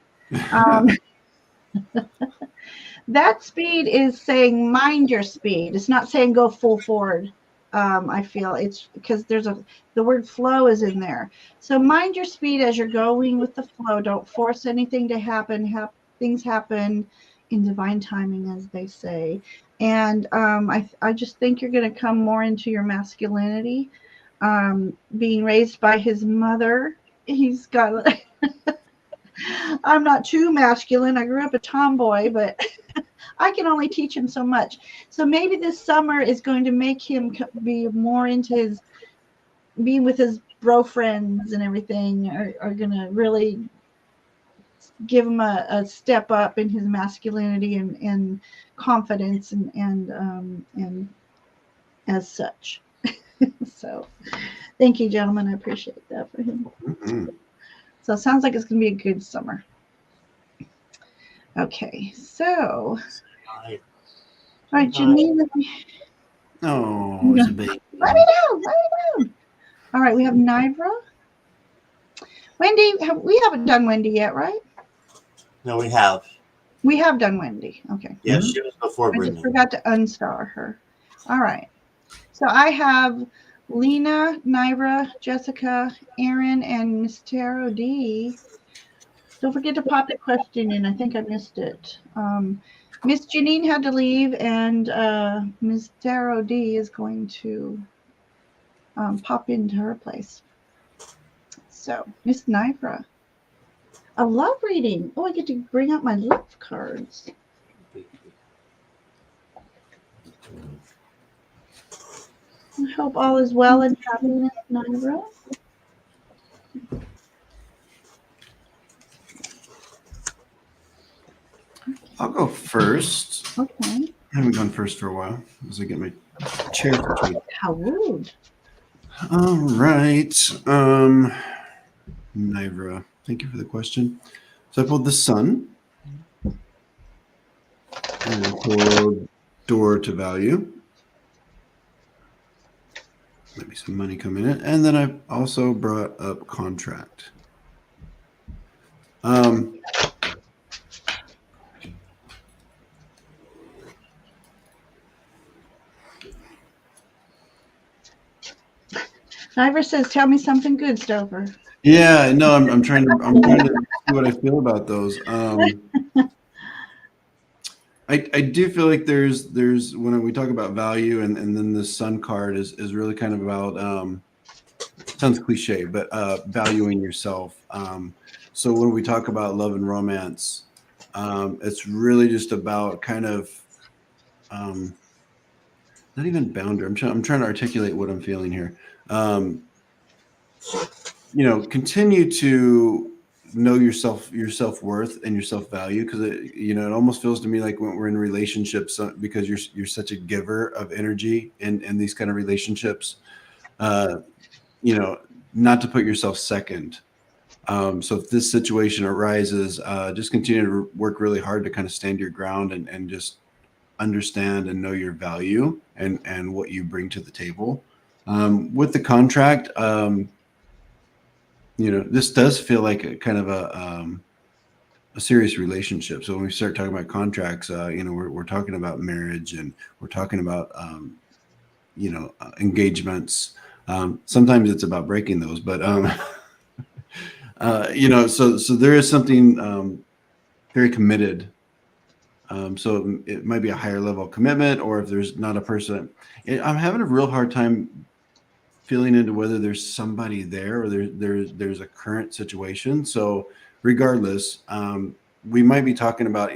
That speed is saying mind your speed. It's not saying go full forward. I feel it's because the word flow is in there. So mind your speed as you're going with the flow. Don't force anything to happen. Things happen in divine timing, as they say. And I just think you're going to come more into your masculinity. Being raised by his mother, he's got. I'm not too masculine. I grew up a tomboy, but I can only teach him so much. So maybe this summer is going to make him be more into his being with his bro friends, and everything are going to really give him a step up in his masculinity and confidence and as such. So thank you, gentlemen. I appreciate that for him. Mm-hmm. So it sounds like it's going to be a good summer. Okay, so all right, Janine. Oh, it's a baby. Let me know. All right, we have Nivra. Wendy, we haven't done Wendy yet, right? No, we have. We have done Wendy. Okay. Yeah, she was before I Brittany. just forgot to unstar her. All right. So I have Lena, Nivra, Jessica, Aaron, and Miss Taro D. Don't forget to pop the question in. I think I missed it. Miss Janine had to leave, and Miss Taro D is going to pop into her place. So, Miss Nivra. A love reading. Oh, I get to bring out my love cards. I hope all is well and happy, Miss Nivra. I'll go first. Okay. I haven't gone first for a while as I get my chair situated. How rude. All right. Nivra, thank you for the question. So I pulled the Sun. And I pulled Door to Value. Maybe some money coming in. And then I also brought up Contract. Nivra says, "Tell me something good, Stopher." Yeah, no, I'm trying to see what I feel about those. I do feel like there's when we talk about value and then the Sun card is really kind of about sounds cliche, but valuing yourself. So when we talk about love and romance, it's really just about kind of not even boundary. I'm trying to articulate what I'm feeling here. Continue to know your self-worth and your self-value, because it almost feels to me like when we're in relationships, because you're such a giver of energy in these kind of relationships, not to put yourself second. So if this situation arises, just continue to work really hard to kind of stand your ground and just understand and know your value and what you bring to the table. With the contract, this does feel like a kind of a serious relationship. So when we start talking about contracts, we're talking about marriage, and we're talking about engagements. Sometimes it's about breaking those, but so there is something very committed. So it might be a higher level of commitment, or if there's not a person, I'm having a real hard time feeling into whether there's somebody there or there's a current situation. So regardless, we might be talking about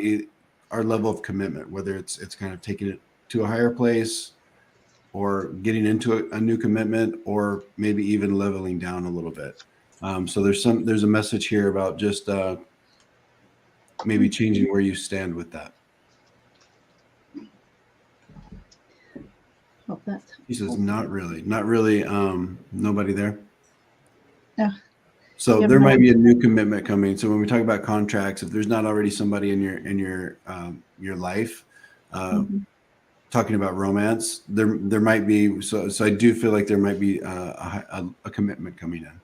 our level of commitment, whether it's kind of taking it to a higher place or getting into a new commitment, or maybe even leveling down a little bit. So there's a message here about just maybe changing where you stand with that. Hope that's He says, not really. Nobody there. Yeah. So there might be a new commitment coming. So when we talk about contracts, if there's not already somebody in your life, talking about romance, there might be. So I do feel like there might be a commitment coming in.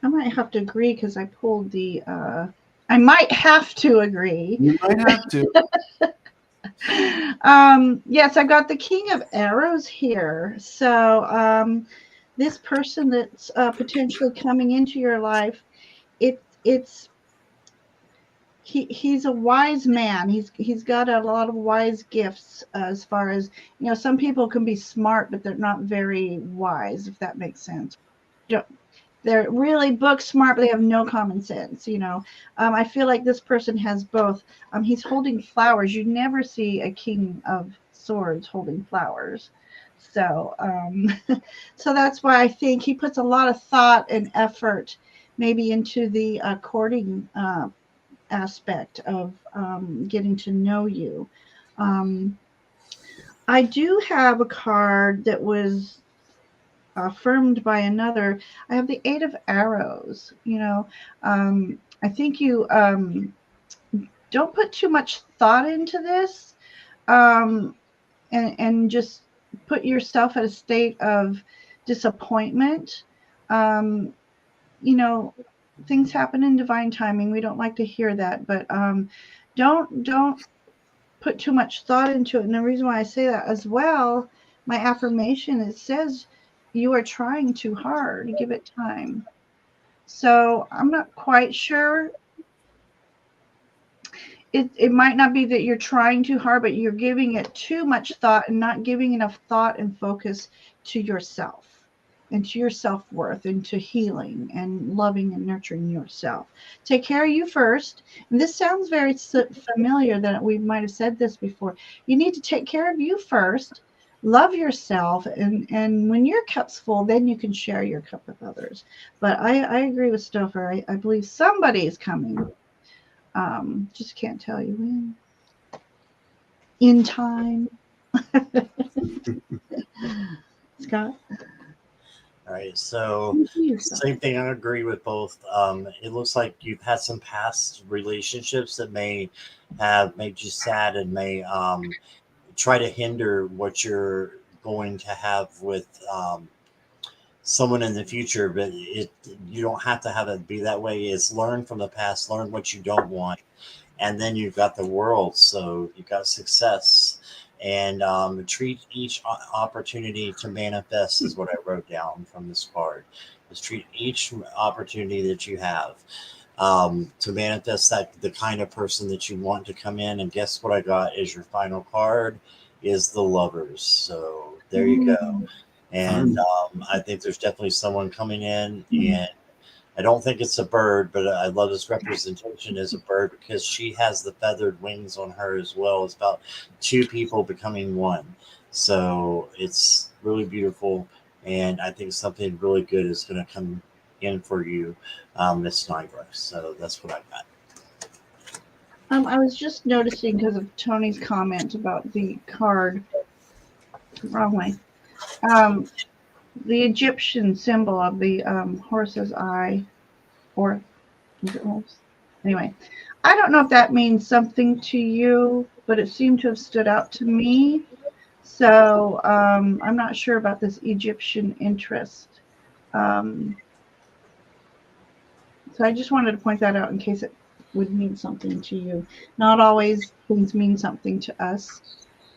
I might have to agree, because I pulled the. I might have to agree. You might have to. Yes, I got the King of Arrows here. So this person that's potentially coming into your life, it's he's a wise man. He's got a lot of wise gifts as far as, you know, some people can be smart, but they're not very wise, if that makes sense. They're really book smart, but they have no common sense, you know. I feel like this person has both. He's holding flowers. You never see a king of swords holding flowers. So so that's why I think he puts a lot of thought and effort maybe into the courting aspect of getting to know you. um, I do have a card that was affirmed by another. I have the Eight of Arrows. You know, I think you don't put too much thought into this, um, and just put yourself at a state of disappointment. Um, you know, things happen in divine timing. We don't like to hear that, but don't put too much thought into it. And the reason why I say that as well, my affirmation, it says you are trying too hard. Give it time. So I'm not quite sure. It might not be that you're trying too hard, but you're giving it too much thought and not giving enough thought and focus to yourself and to your self-worth and to healing and loving and nurturing yourself. Take care of you first. And this sounds very familiar that we might have said this before. You need to take care of you first. Love yourself, and when your cup's full, then you can share your cup with others. But I agree with Stopher. I believe somebody is coming. Just can't tell you when. In time. Scott? All right, so same thing. I agree with both. It looks like you've had some past relationships that may have made you sad and may try to hinder what you're going to have with someone in the future. But you don't have to have it be that way. It's learn from the past, learn what you don't want, and then you've got the world. So you've got success. And treat each opportunity to manifest is what I wrote down from this card. Just treat each opportunity that you have to manifest that the kind of person that you want to come in. And guess what I got is your final card is the Lovers. So there you go. And I think there's definitely someone coming in, and I don't think it's a bird, but I love this representation as a bird because she has the feathered wings on her as well. It's about two people becoming one. So it's really beautiful. And I think something really good is going to come in for you, Miss Nigra. So that's what I got. I was just noticing because of Tony's comment about the card. Wrong way. The Egyptian symbol of the horse's eye, or is it horse? Anyway, I don't know if that means something to you, but it seemed to have stood out to me. So I'm not sure about this Egyptian interest. So I just wanted to point that out in case it would mean something to you. Not always things mean something to us,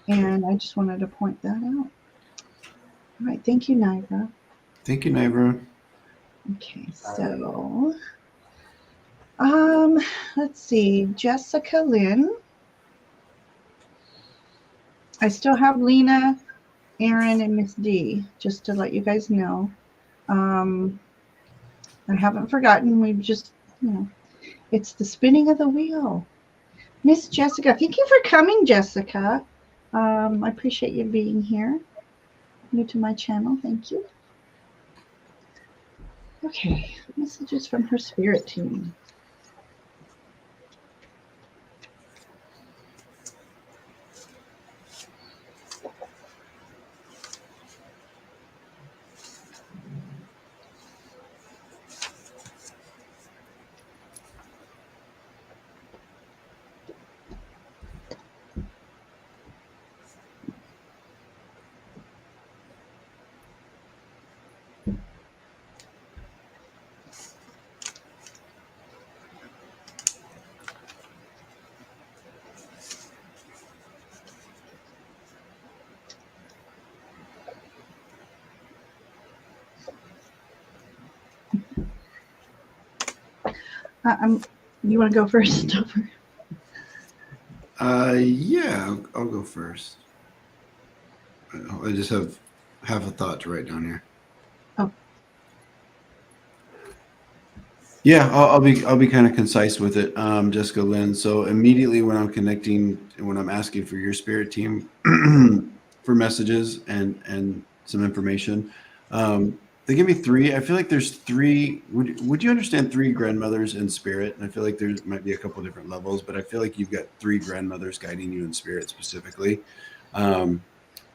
and I just wanted to point that out. All right, thank you, Nigra. Thank you, Nivra. Okay, so let's see, Jessica Lynn. I still have Lena, Aaron, and Miss D, just to let you guys know. I haven't forgotten. We've just, you know, it's the spinning of the wheel. Miss Jessica, thank you for coming, Jessica. I appreciate you being here. New to my channel, thank you. Okay, messages from her spirit team. You want to go first, Stopher? Yeah, I'll go first. I just have a thought to write down here. Oh. Yeah, I'll be kind of concise with it, Jessica Lynn. So immediately when I'm connecting, when I'm asking for your spirit team for messages and some information, they give me three. I feel like there's three. Would you understand three grandmothers in spirit? And I feel like there might be a couple different levels, but I feel like you've got three grandmothers guiding you in spirit specifically, and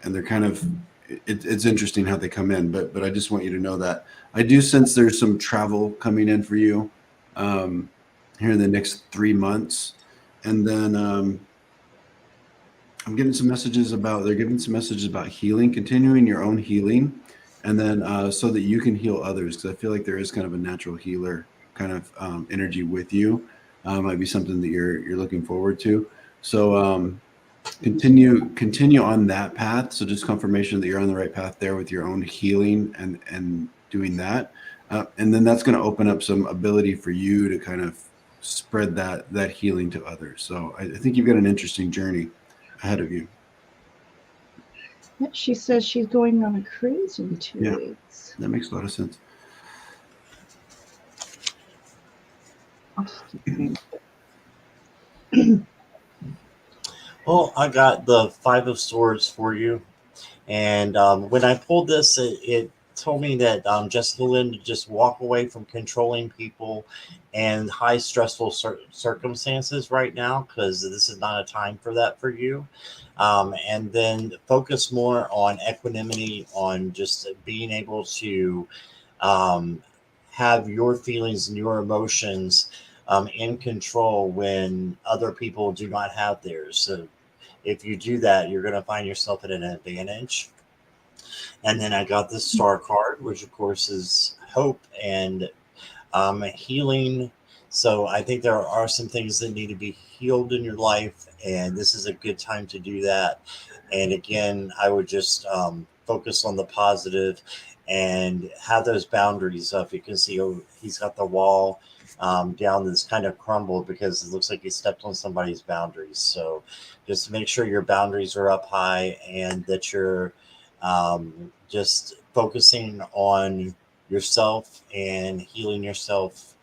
they're kind of. It's interesting how they come in, but I just want you to know that I do sense there's some travel coming in for you here in the next 3 months, and then I'm getting some messages about they're giving some messages about healing, continuing your own healing, and then so that you can heal others, because I feel like there is kind of a natural healer kind of energy with you. Might be something that you're looking forward to. So continue on that path. So just confirmation that you're on the right path there with your own healing and doing that, and then that's going to open up some ability for you to kind of spread that healing to others. So I think you've got an interesting journey ahead of you. Yeah, she says she's going on a cruise in 2 weeks. That makes a lot of sense. I'll just keep Well, I got the Five of Swords for you. And when I pulled this, it told me that Jessica Lynn to just walk away from controlling people and high stressful circumstances right now, because this is not a time for that for you. And then focus more on equanimity, on just being able to have your feelings and your emotions in control when other people do not have theirs. So if you do that, you're going to find yourself at an advantage. And then I got the Star card, which of course is hope and healing. So I think there are some things that need to be healed in your life, and this is a good time to do that. And again, I would just focus on the positive and have those boundaries up. You can see he's got the wall down that's kind of crumbled because it looks like he stepped on somebody's boundaries. So just make sure your boundaries are up high and that you're just focusing on yourself and healing yourself.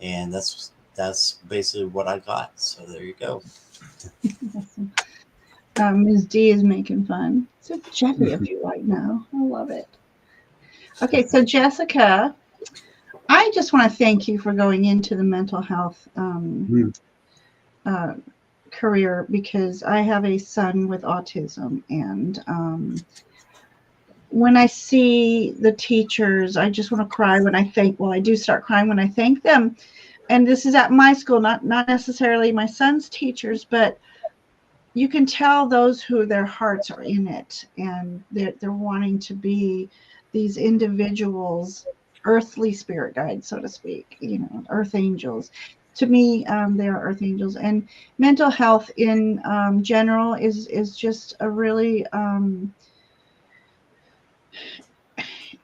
And that's basically what I got. So there you go. Ms. D is making fun. So jelly of you right now. I love it. Okay, so Jessica, I just want to thank you for going into the mental health career, because I have a son with autism, and when I see the teachers, I just want to cry when I think, well, I do start crying when I thank them. And this is at my school, not necessarily my son's teachers, but you can tell those who their hearts are in it, and they're wanting to be these individuals, earthly spirit guides, so to speak, earth angels. To me, they are earth angels. And mental health in general is just a really,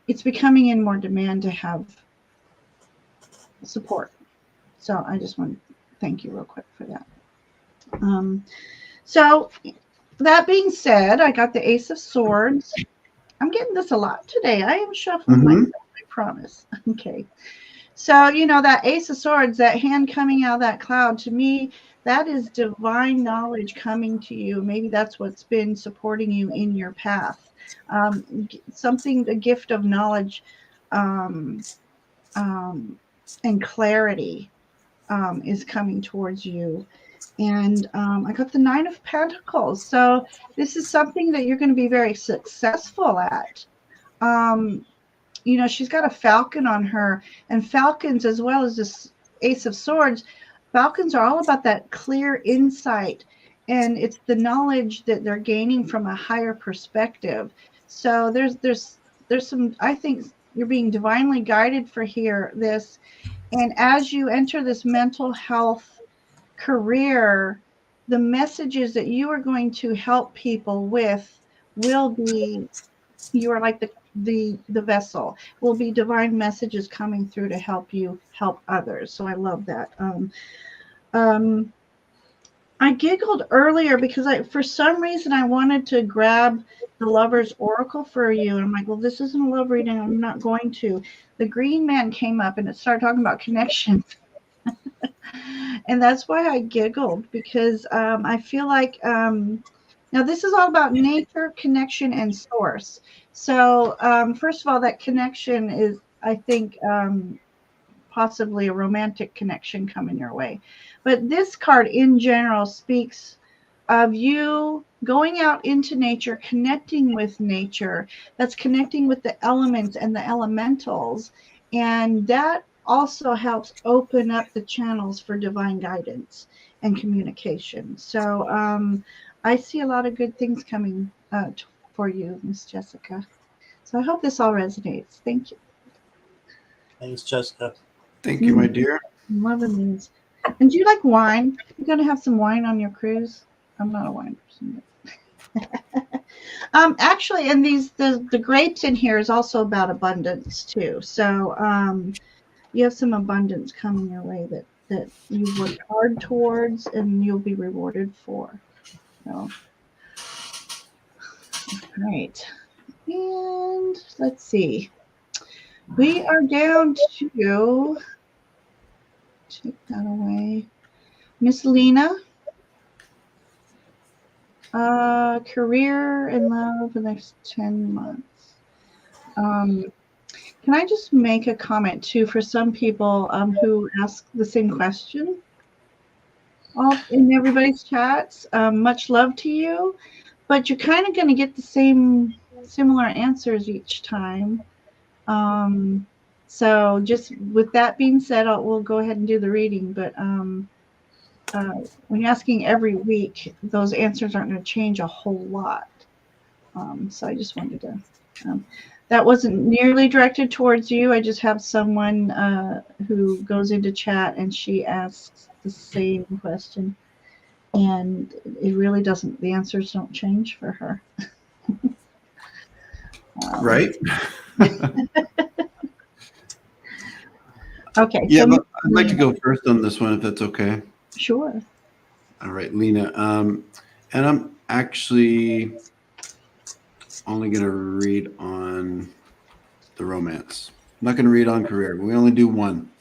it's becoming in more demand to have support. So I just want to thank you real quick for that. So that being said, I got the Ace of Swords. I'm getting this a lot today. I am shuffling myself, I promise. Okay. So, that Ace of Swords, that hand coming out of that cloud, to me, that is divine knowledge coming to you. Maybe that's what's been supporting you in your path. A gift of knowledge and clarity is coming towards you. And I got the Nine of Pentacles. So this is something that you're going to be very successful at. She's got a falcon on her, and falcons, as well as this Ace of Swords, falcons are all about that clear insight, and it's the knowledge that they're gaining from a higher perspective. So there's some, I think you're being divinely guided for this. And as you enter this mental health career, the messages that you are going to help people with will be, you are like the vessel. Will be divine messages coming through to help you help others. So I love that. I giggled earlier because for some reason I wanted to grab the Lover's Oracle for you. And I'm like, well, this isn't a love reading. I'm not going to. The green man came up and it started talking about connection. And that's why I giggled, because I feel like now this is all about nature, connection, and source. So first of all, that connection is, I think, possibly a romantic connection coming your way. But this card in general speaks of you going out into nature, connecting with nature. That's connecting with the elements and the elementals. And that also helps open up the channels for divine guidance and communication. So I see a lot of good things coming for you, Miss Jessica. So I hope this all resonates. Thank you. Thanks, Jessica. Thank you, my dear. I'm loving these. And do you like wine? You're going to have some wine on your cruise? I'm not a wine person. Actually, and the grapes in here is also about abundance too. So you have some abundance coming your way that you worked hard towards and you'll be rewarded for. So, all right. And let's see. We are down to, take that away, Miss Lena. Career and love for the next 10 months. Can I just make a comment too for some people who ask the same question all in everybody's chats? Much love to you, but you're kind of going to get the similar answers each time. So just with that being said, we'll go ahead and do the reading, but when you're asking every week, those answers aren't going to change a whole lot. So I just wanted to, that wasn't nearly directed towards you. I just have someone who goes into chat and she asks the same question. And it really doesn't, the answers don't change for her. Right. Okay. Yeah, so but I'd like to go first on this one, if that's okay. Sure. All right, Lena. And I'm actually only going to read on the romance. I'm not going to read on career. We only do one.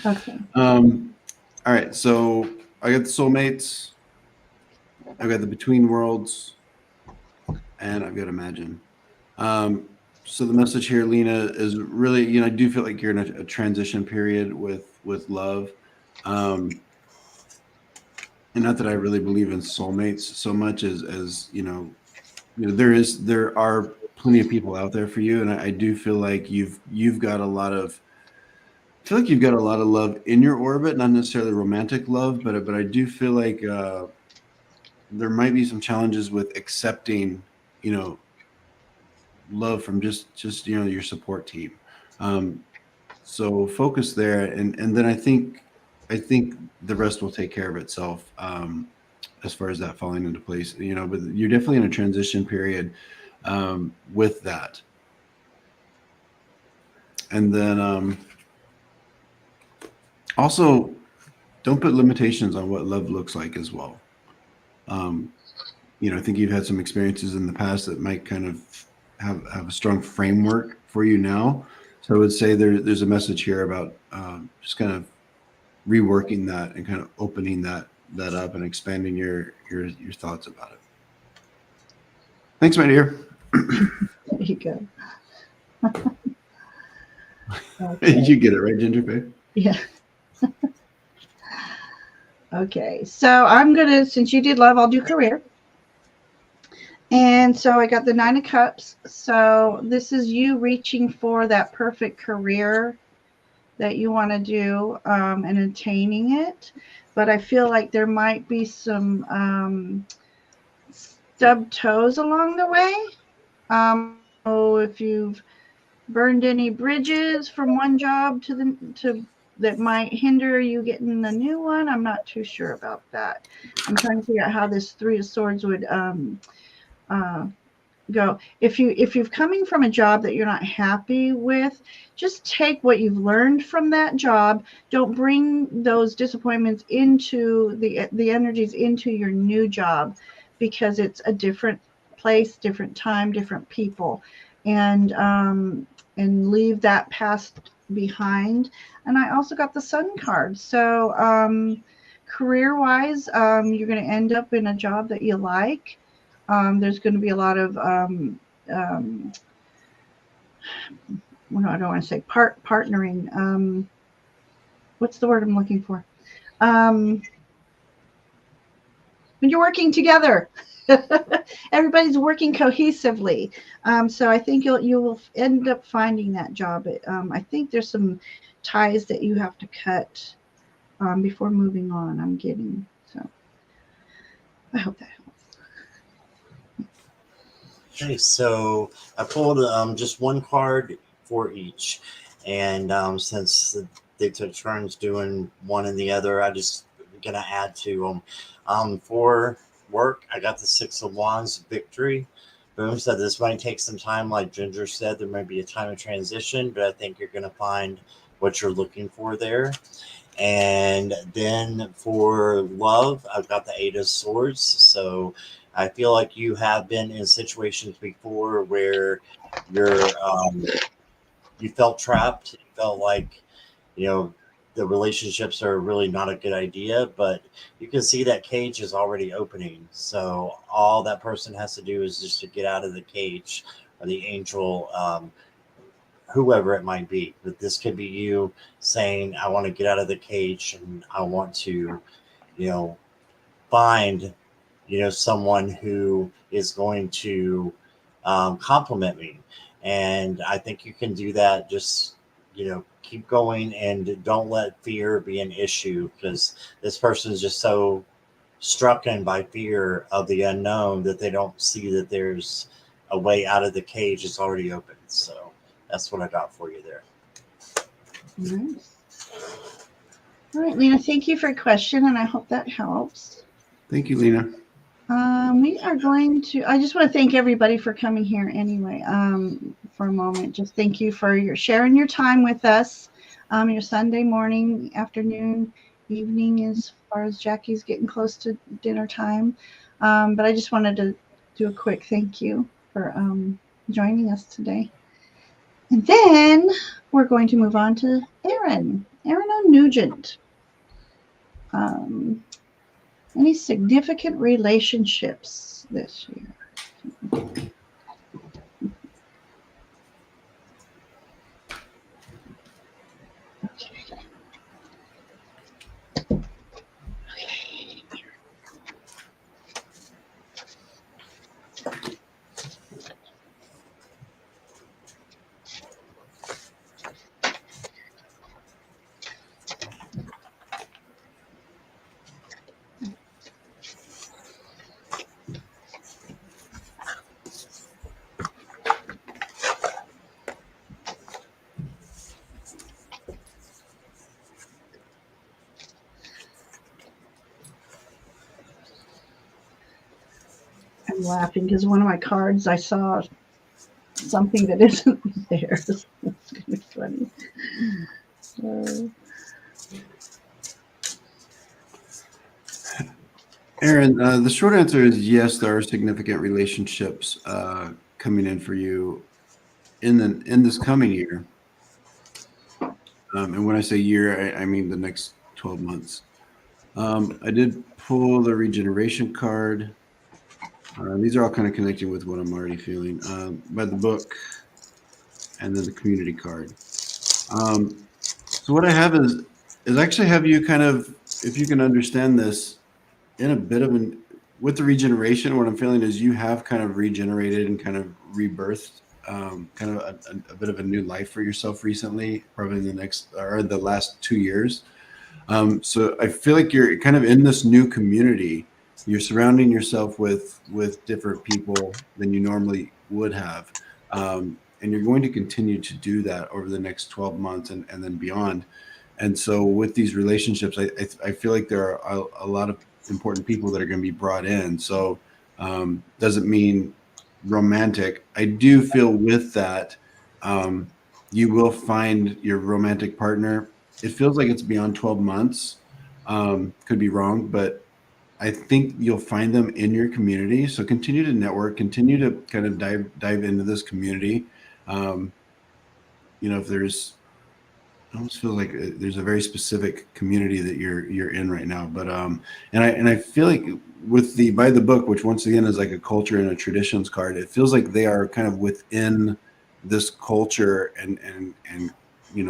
Okay. All right, so I got the soulmates. I've got the between worlds, and I've got imagine. So the message here, Lena, is really, I do feel like you're in a transition period with love. And not that I really believe in soulmates so much as there are plenty of people out there for you, and I do feel like you've got a lot of. I feel like you've got a lot of love in your orbit, not necessarily romantic love, but I do feel like there might be some challenges with accepting, love from just your support team. So focus there, and then I think the rest will take care of itself as far as that falling into place. But you're definitely in a transition period with that, and then also don't put limitations on what love looks like as well. I think you've had some experiences in the past that might kind of have a strong framework for you now. So I would say there's a message here about just kind of reworking that and kind of opening that up and expanding your thoughts about it. Thanks, my dear. There you go. Okay. You get it, right, Gingerface? Yeah. Okay, so I'm going to, since you did love, I'll do career. And so I got the 9 of Cups. So this is you reaching for that perfect career that you want to do and attaining it. But I feel like there might be some stub toes along the way. So if you've burned any bridges from one job to that might hinder you getting the new one, I'm not too sure about that. I'm trying to figure out how this 3 of Swords would go. If you're coming from a job that you're not happy with, just take what you've learned from that job. Don't bring those disappointments into the energies into your new job, because it's a different place, different time, different people, and leave that past behind. And I also got the Sun card. So career wise, you're going to end up in a job that you like. There's going to be a lot of well, I don't want to say partnering. What's the word I'm looking for? When you're working together, everybody's working cohesively. So I think you will end up finding that job. I think there's some ties that you have to cut before moving on. I'm getting, so I hope that helps. Okay, so I pulled just one card for each, and since they took turns doing one and the other, I just gonna add to them. For work, I got the Six of Wands, victory. Boom said this might take some time, like Ginger said. There might be a time of transition, but I think you're gonna find what you're looking for there. And then for love, I've got the Eight of Swords. So I feel like you have been in situations before where you're you felt trapped. You felt like, you know, the relationships are really not a good idea, but you can see that cage is already opening. So all that person has to do is just to get out of the cage, or the angel, whoever it might be. But this could be you saying, I want to get out of the cage, and I want to, you know, find, you know, someone who is going to compliment me. And I think you can do that. Just, you know, keep going and don't let fear be an issue, because this person is just so struck in by fear of the unknown that they don't see that there's a way out of the cage. It's already open. So that's what I got for you there. Nice. All right, Lena, thank you for your question, and I hope that helps. Thank you, Lena. We are going to, I just want to thank everybody for coming here anyway, for a moment. Just thank you for your sharing your time with us, your Sunday morning, afternoon, evening, as far as Jackie's getting close to dinner time. But I just wanted to do a quick thank you for joining us today. And then we're going to move on to Erin O'Nugent. Any significant relationships this year? Okay. I'm laughing because one of my cards, I saw something that isn't there. It's going to be funny. Erin, the short answer is yes, there are significant relationships coming in for you in this coming year. And when I say year, I mean the next 12 months. I did pull the regeneration card. These are all kind of connecting with what I'm already feeling. By the book, and then the community card. So what I have is actually have you kind of, if you can understand this, in a bit of an, with the regeneration, what I'm feeling is you have kind of regenerated and kind of rebirthed, kind of a bit of a new life for yourself recently, probably in the next, or the last 2 years. So I feel like you're kind of in this new community. You're surrounding yourself with different people than you normally would have. And you're going to continue to do that over the next 12 months and then beyond. And so with these relationships, I feel like there are a lot of important people that are going to be brought in. So doesn't mean romantic. I do feel with that, you will find your romantic partner. It feels like it's beyond 12 months. Could be wrong, but I think you'll find them in your community. So continue to network, continue to kind of dive into this community. If there's, I almost feel like there's a very specific community that you're in right now. But and I feel like with the by the book, which once again is like a culture and a traditions card, it feels like they are kind of within this culture and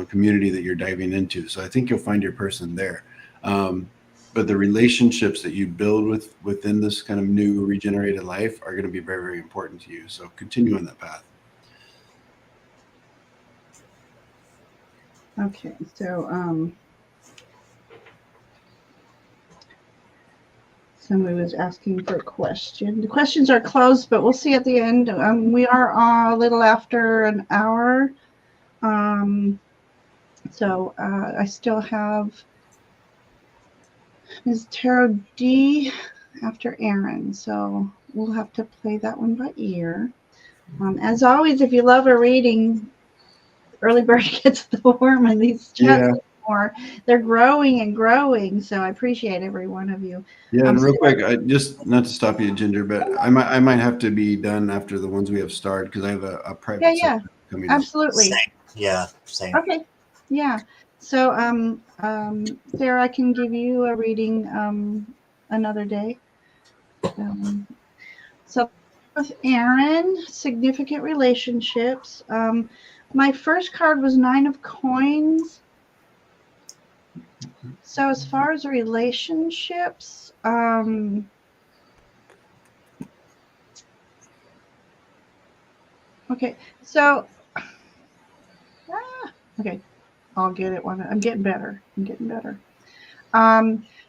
community that you're diving into. So I think you'll find your person there. But the relationships that you build within this kind of new regenerated life are going to be very, very important to you. So continue on that path. Okay, so somebody was asking for a question. The questions are closed, but we'll see at the end. We are a little after an hour. So I still have Ms. Tarot D after Aaron. So we'll have to play that one by ear. As always, if you love a reading, early bird gets the worm, and these chats more. They're growing and growing. So I appreciate every one of you. Yeah, and real quick, I just not to stop you, Ginger, but I might have to be done after the ones we have started because I have a private session coming up. Absolutely. Same. Yeah, same. Okay. Yeah. So Sarah, I can give you a reading another day. So with Aaron, significant relationships. My first card was 9 of Coins. So as far as relationships, okay. So okay, I'll get it one. I'm getting better.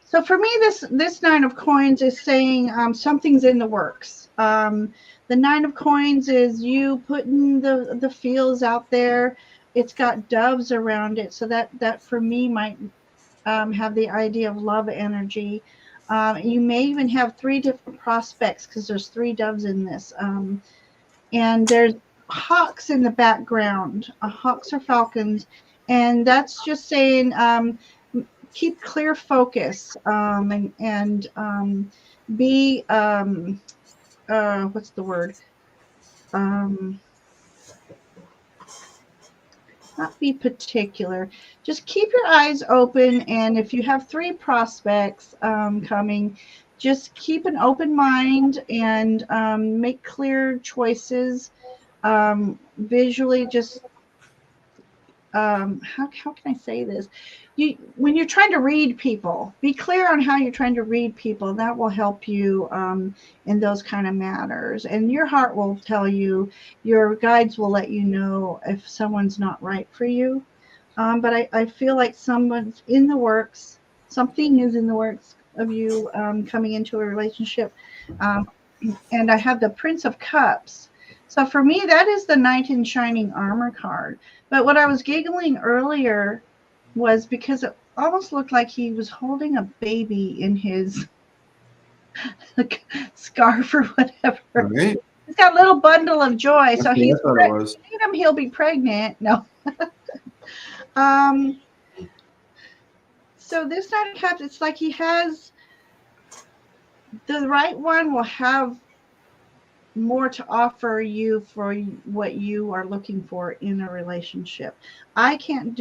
So for me, this 9 of Coins is saying something's in the works. The 9 of Coins is you putting the feels out there. It's got doves around it, so that for me might have the idea of love energy. You may even have 3 different prospects because there's 3 doves in this, and there's hawks in the background. Hawks or falcons, and that's just saying keep clear focus and be what's the word? Not be particular. Just keep your eyes open, and if you have 3 prospects coming, just keep an open mind and make clear choices. Visually, just how can I say this? When you're trying to read people, be clear on how you're trying to read people. That will help you in those kind of matters. And your heart will tell you, your guides will let you know if someone's not right for you. But I feel like someone's in the works. Something is in the works of you coming into a relationship. And I have the Prince of Cups. So for me, that is the Knight in Shining Armor card. But what I was giggling earlier was because it almost looked like he was holding a baby in his scarf or whatever. Right. He's got a little bundle of joy. So Okay, he'll be pregnant. No. So this Knight of Cups, it's like he has the right one will have more to offer you for what you are looking for in a relationship. I can't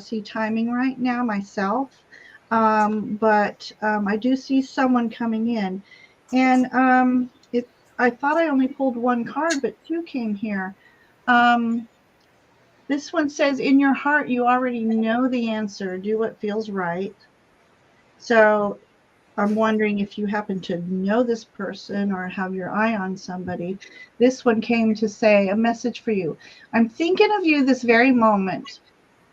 see timing right now myself, but I do see someone coming in, and I thought I only pulled 1 card, but 2 came here. This one says, in your heart, you already know the answer. Do what feels right. So I'm wondering if you happen to know this person or have your eye on somebody. This one came to say a message for you. I'm thinking of you this very moment.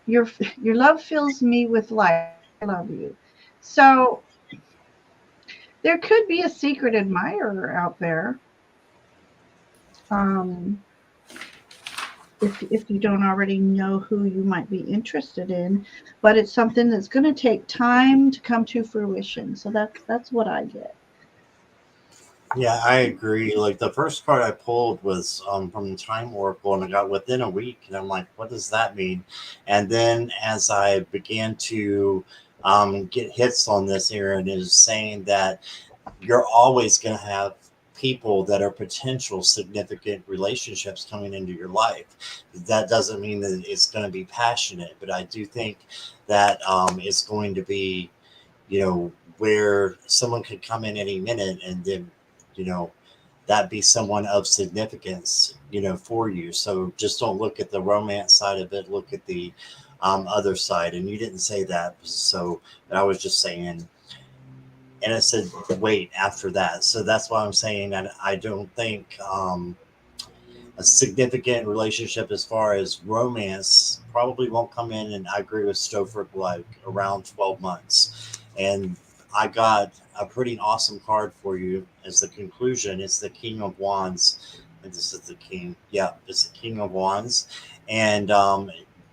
Your love fills me with life. I love you. So there could be a secret admirer out there. If you don't already know who you might be interested in, but it's something that's going to take time to come to fruition. So that's what I get. Yeah, I agree. Like the first card I pulled was from the Time Oracle, and I got within a week, and I'm like, what does that mean? And then as I began to get hits on this here, and it is saying that you're always going to have people that are potential significant relationships coming into your life. That doesn't mean that it's going to be passionate, but I do think that it's going to be, where someone could come in any minute and then, you know, that be someone of significance, for you. So just don't look at the romance side of it, look at the other side. And you didn't say that. So I was just saying, and it said wait after that. So that's why I'm saying that I don't think a significant relationship as far as romance probably won't come in. And I agree with Stopher, like around 12 months. And I got a pretty awesome card for you as the conclusion. It's the King of Wands. And this is the King. Yeah, it's the King of Wands. And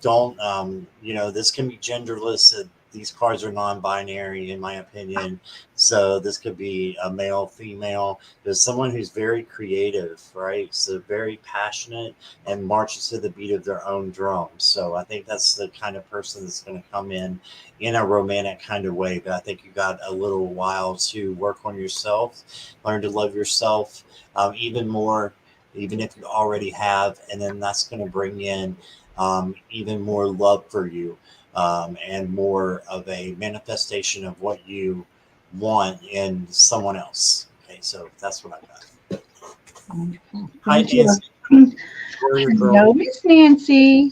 don't, this can be genderless. These cards are non-binary, in my opinion. So this could be a male, female. There's someone who's very creative, right? So very passionate and marches to the beat of their own drum. So I think that's the kind of person that's going to come in a romantic kind of way. But I think you got a little while to work on yourself, learn to love yourself even more, even if you already have. And then that's going to bring in even more love for you. And more of a manifestation of what you want in someone else. Okay, so that's what I got. Hi, Thank you. Nancy. Hello, Miss Nancy.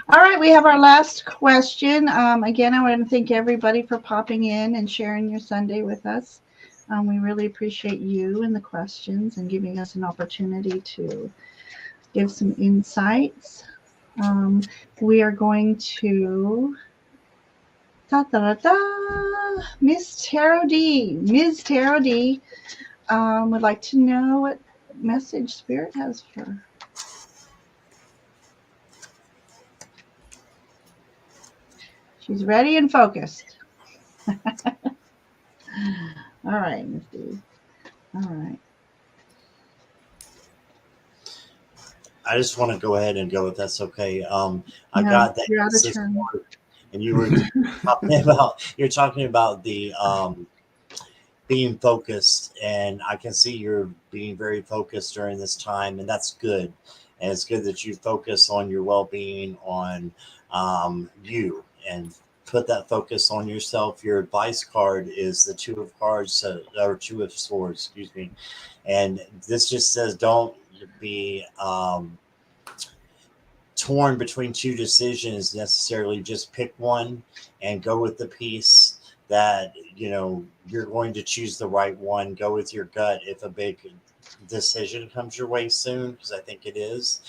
All right, we have our last question. Again, I want to thank everybody for popping in and sharing your Sunday with us. We really appreciate you and the questions and giving us an opportunity to give some insights. We are going to Miss Tarot D. Ms. Tarot D would like to know what message Spirit has for her. She's ready and focused. All right, Miss D. All right. I just want to go ahead and go if that's okay. I got that. You're out of turn. And you were talking about the being focused, and I can see you're being very focused during this time, and that's good. And it's good that you focus on your well-being, on you, and put that focus on yourself. Your advice card is the Two of Cards, or Two of Swords, excuse me. And this just says don't be torn between two decisions necessarily. Just pick one and go with the piece that you're going to choose the right one. Go with your gut if a big decision comes your way soon, because I think it is.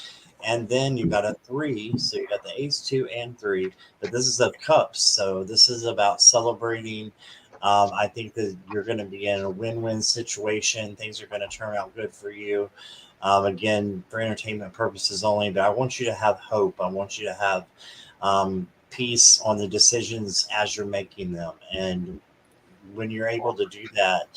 And then you got a 3, so you got the Ace, 2, and 3, but this is of Cups, so this is about celebrating. I think that you're going to be in a win-win situation. Things are going to turn out good for you. Again, for entertainment purposes only, but I want you to have hope. I want you to have peace on the decisions as you're making them. And when you're able to do that,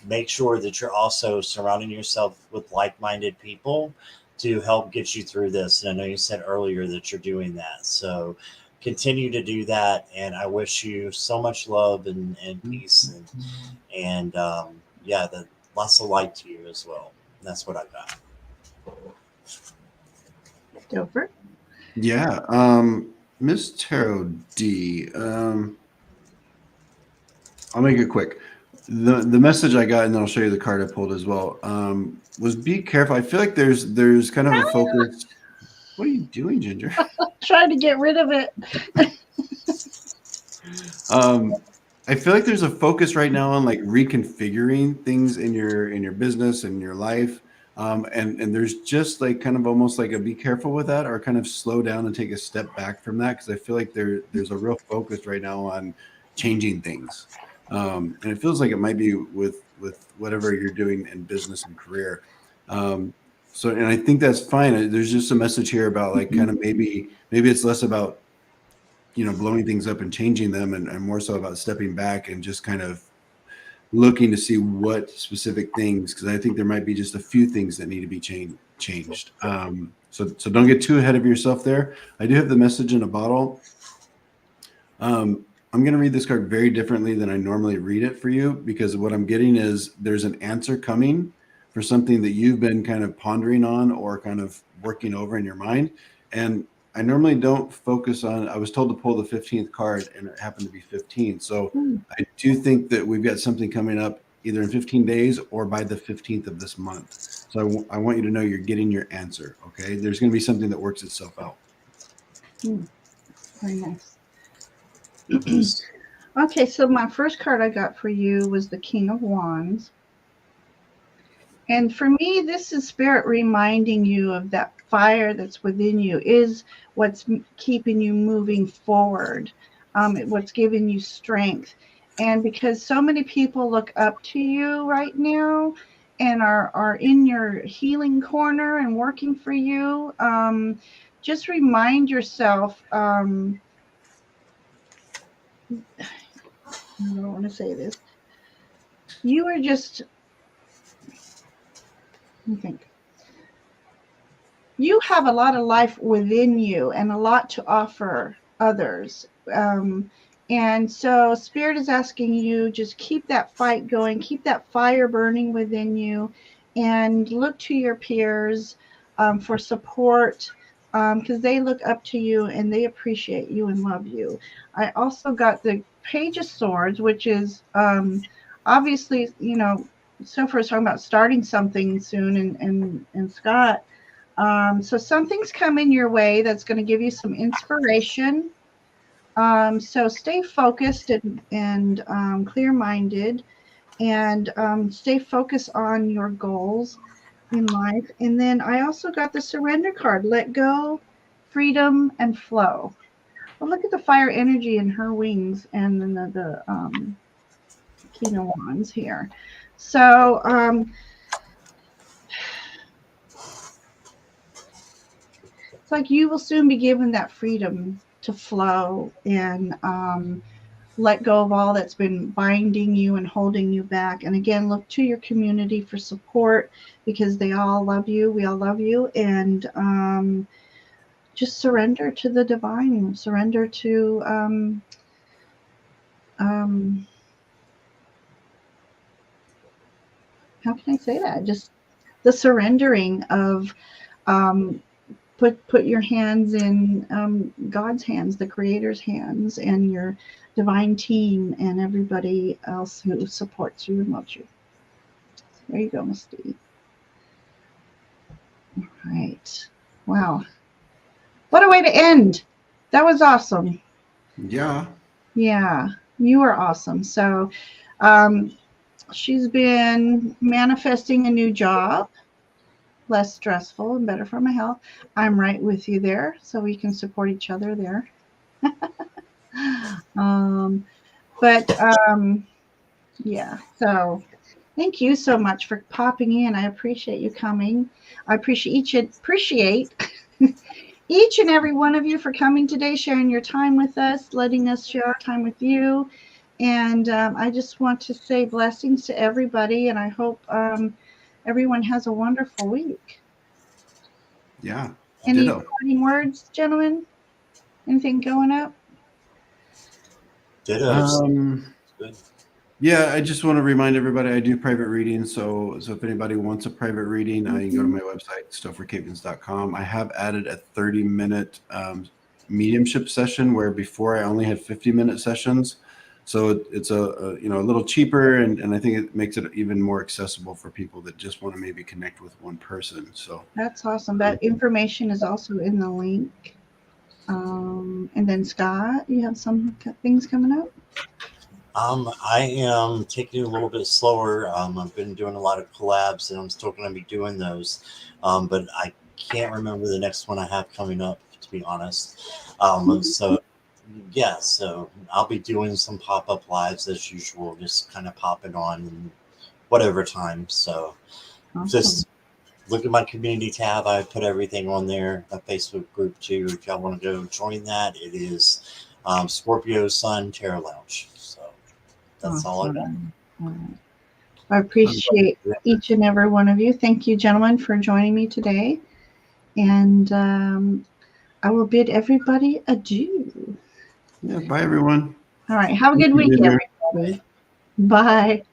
make sure that you're also surrounding yourself with like-minded people to help get you through this. And I know you said earlier that you're doing that. So continue to do that. And I wish you so much love and peace and lots of light to you as well. That's what I got. Stopher? Yeah. Miss Tarot D. I'll make it quick. The message I got, and then I'll show you the card I pulled as well, was be careful. I feel like there's kind of a focus. What are you doing, Ginger? Trying to get rid of it. I feel like there's a focus right now on like reconfiguring things in your business and your life. And there's just like kind of almost like a be careful with that, or kind of slow down and take a step back from that. Cause I feel like there's a real focus right now on changing things. And it feels like it might be with whatever you're doing in business and career. And I think that's fine. There's just a message here about like kind of maybe it's less about, blowing things up and changing them, and more so about stepping back and just kind of looking to see what specific things, because I think there might be just a few things that need to be changed. So don't get too ahead of yourself there. I do have the message in a bottle. I'm going to read this card very differently than I normally read it for you, because what I'm getting is there's an answer coming for something that you've been kind of pondering on or kind of working over in your mind. And I normally don't focus on, I was told to pull the 15th card and it happened to be 15. So I do think that we've got something coming up either in 15 days or by the 15th of this month. So I want you to know you're getting your answer. Okay. There's going to be something that works itself out. Very nice. Okay, so my first card I got for you was the King of Wands. And for me, this is Spirit reminding you of that fire that's within you is what's keeping you moving forward, what's giving you strength. And because so many people look up to you right now and are in your healing corner and working for you, just remind yourself, I don't want to say this. You are just, I think, you have a lot of life within you and a lot to offer others. And so Spirit is asking you, just keep that fight going, keep that fire burning within you, and look to your peers for support, because they look up to you and they appreciate you and love you. I also got the Page of Swords, which is obviously, you know, Stopher is talking about starting something soon, and Scott. So something's coming your way that's going to give you some inspiration. So stay focused and clear-minded, and stay focused on your goals in life. And then I also got the Surrender card, let go, freedom, and flow. Well, look at the fire energy in her wings, and then the King of Wands here. So it's like you will soon be given that freedom to flow and let go of all that's been binding you and holding you back. And again, look to your community for support, because they all love you. We all love you. And just surrender to the divine. Surrender to how can I say that? Just the surrendering of put your hands in God's hands, the Creator's hands, and your divine team and everybody else who supports you and loves you. There you go, Misty. All right. Wow. What a way to end. That was awesome. Yeah. Yeah, you are awesome. So she's been manifesting a new job, less stressful and better for my health. I'm right with you there, so we can support each other there. Yeah, so thank you so much for popping in. I appreciate you coming. I appreciate each and every one of you for coming today, sharing your time with us, letting us share our time with you. And I just want to say blessings to everybody, and I hope everyone has a wonderful week. Yeah. Any parting words, gentlemen? Anything going up? Ditto. Yeah, I just want to remind everybody I do private readings. So if anybody wants a private reading, you can go to my website, stophercavins.com. I have added a 30-minute mediumship session where before I only had 50-minute sessions. So it's a little cheaper, and I think it makes it even more accessible for people that just want to maybe connect with one person. So that's awesome. That information is also in the link. And then Scott, you have some things coming up? I am taking it a little bit slower. I've been doing a lot of collabs, and I'm still going to be doing those. But I can't remember the next one I have coming up, to be honest. So I'll be doing some pop-up lives as usual, just kind of popping on whatever time. So Just look at my community tab. I put everything on there. A Facebook group too. If y'all want to go join that, it is SorpioSun Tarot Lounge. So that's all I got. I appreciate each and every one of you. Thank you, gentlemen, for joining me today. And I will bid everybody adieu. Yeah, bye, everyone. All right. Have a good week, everybody. Bye.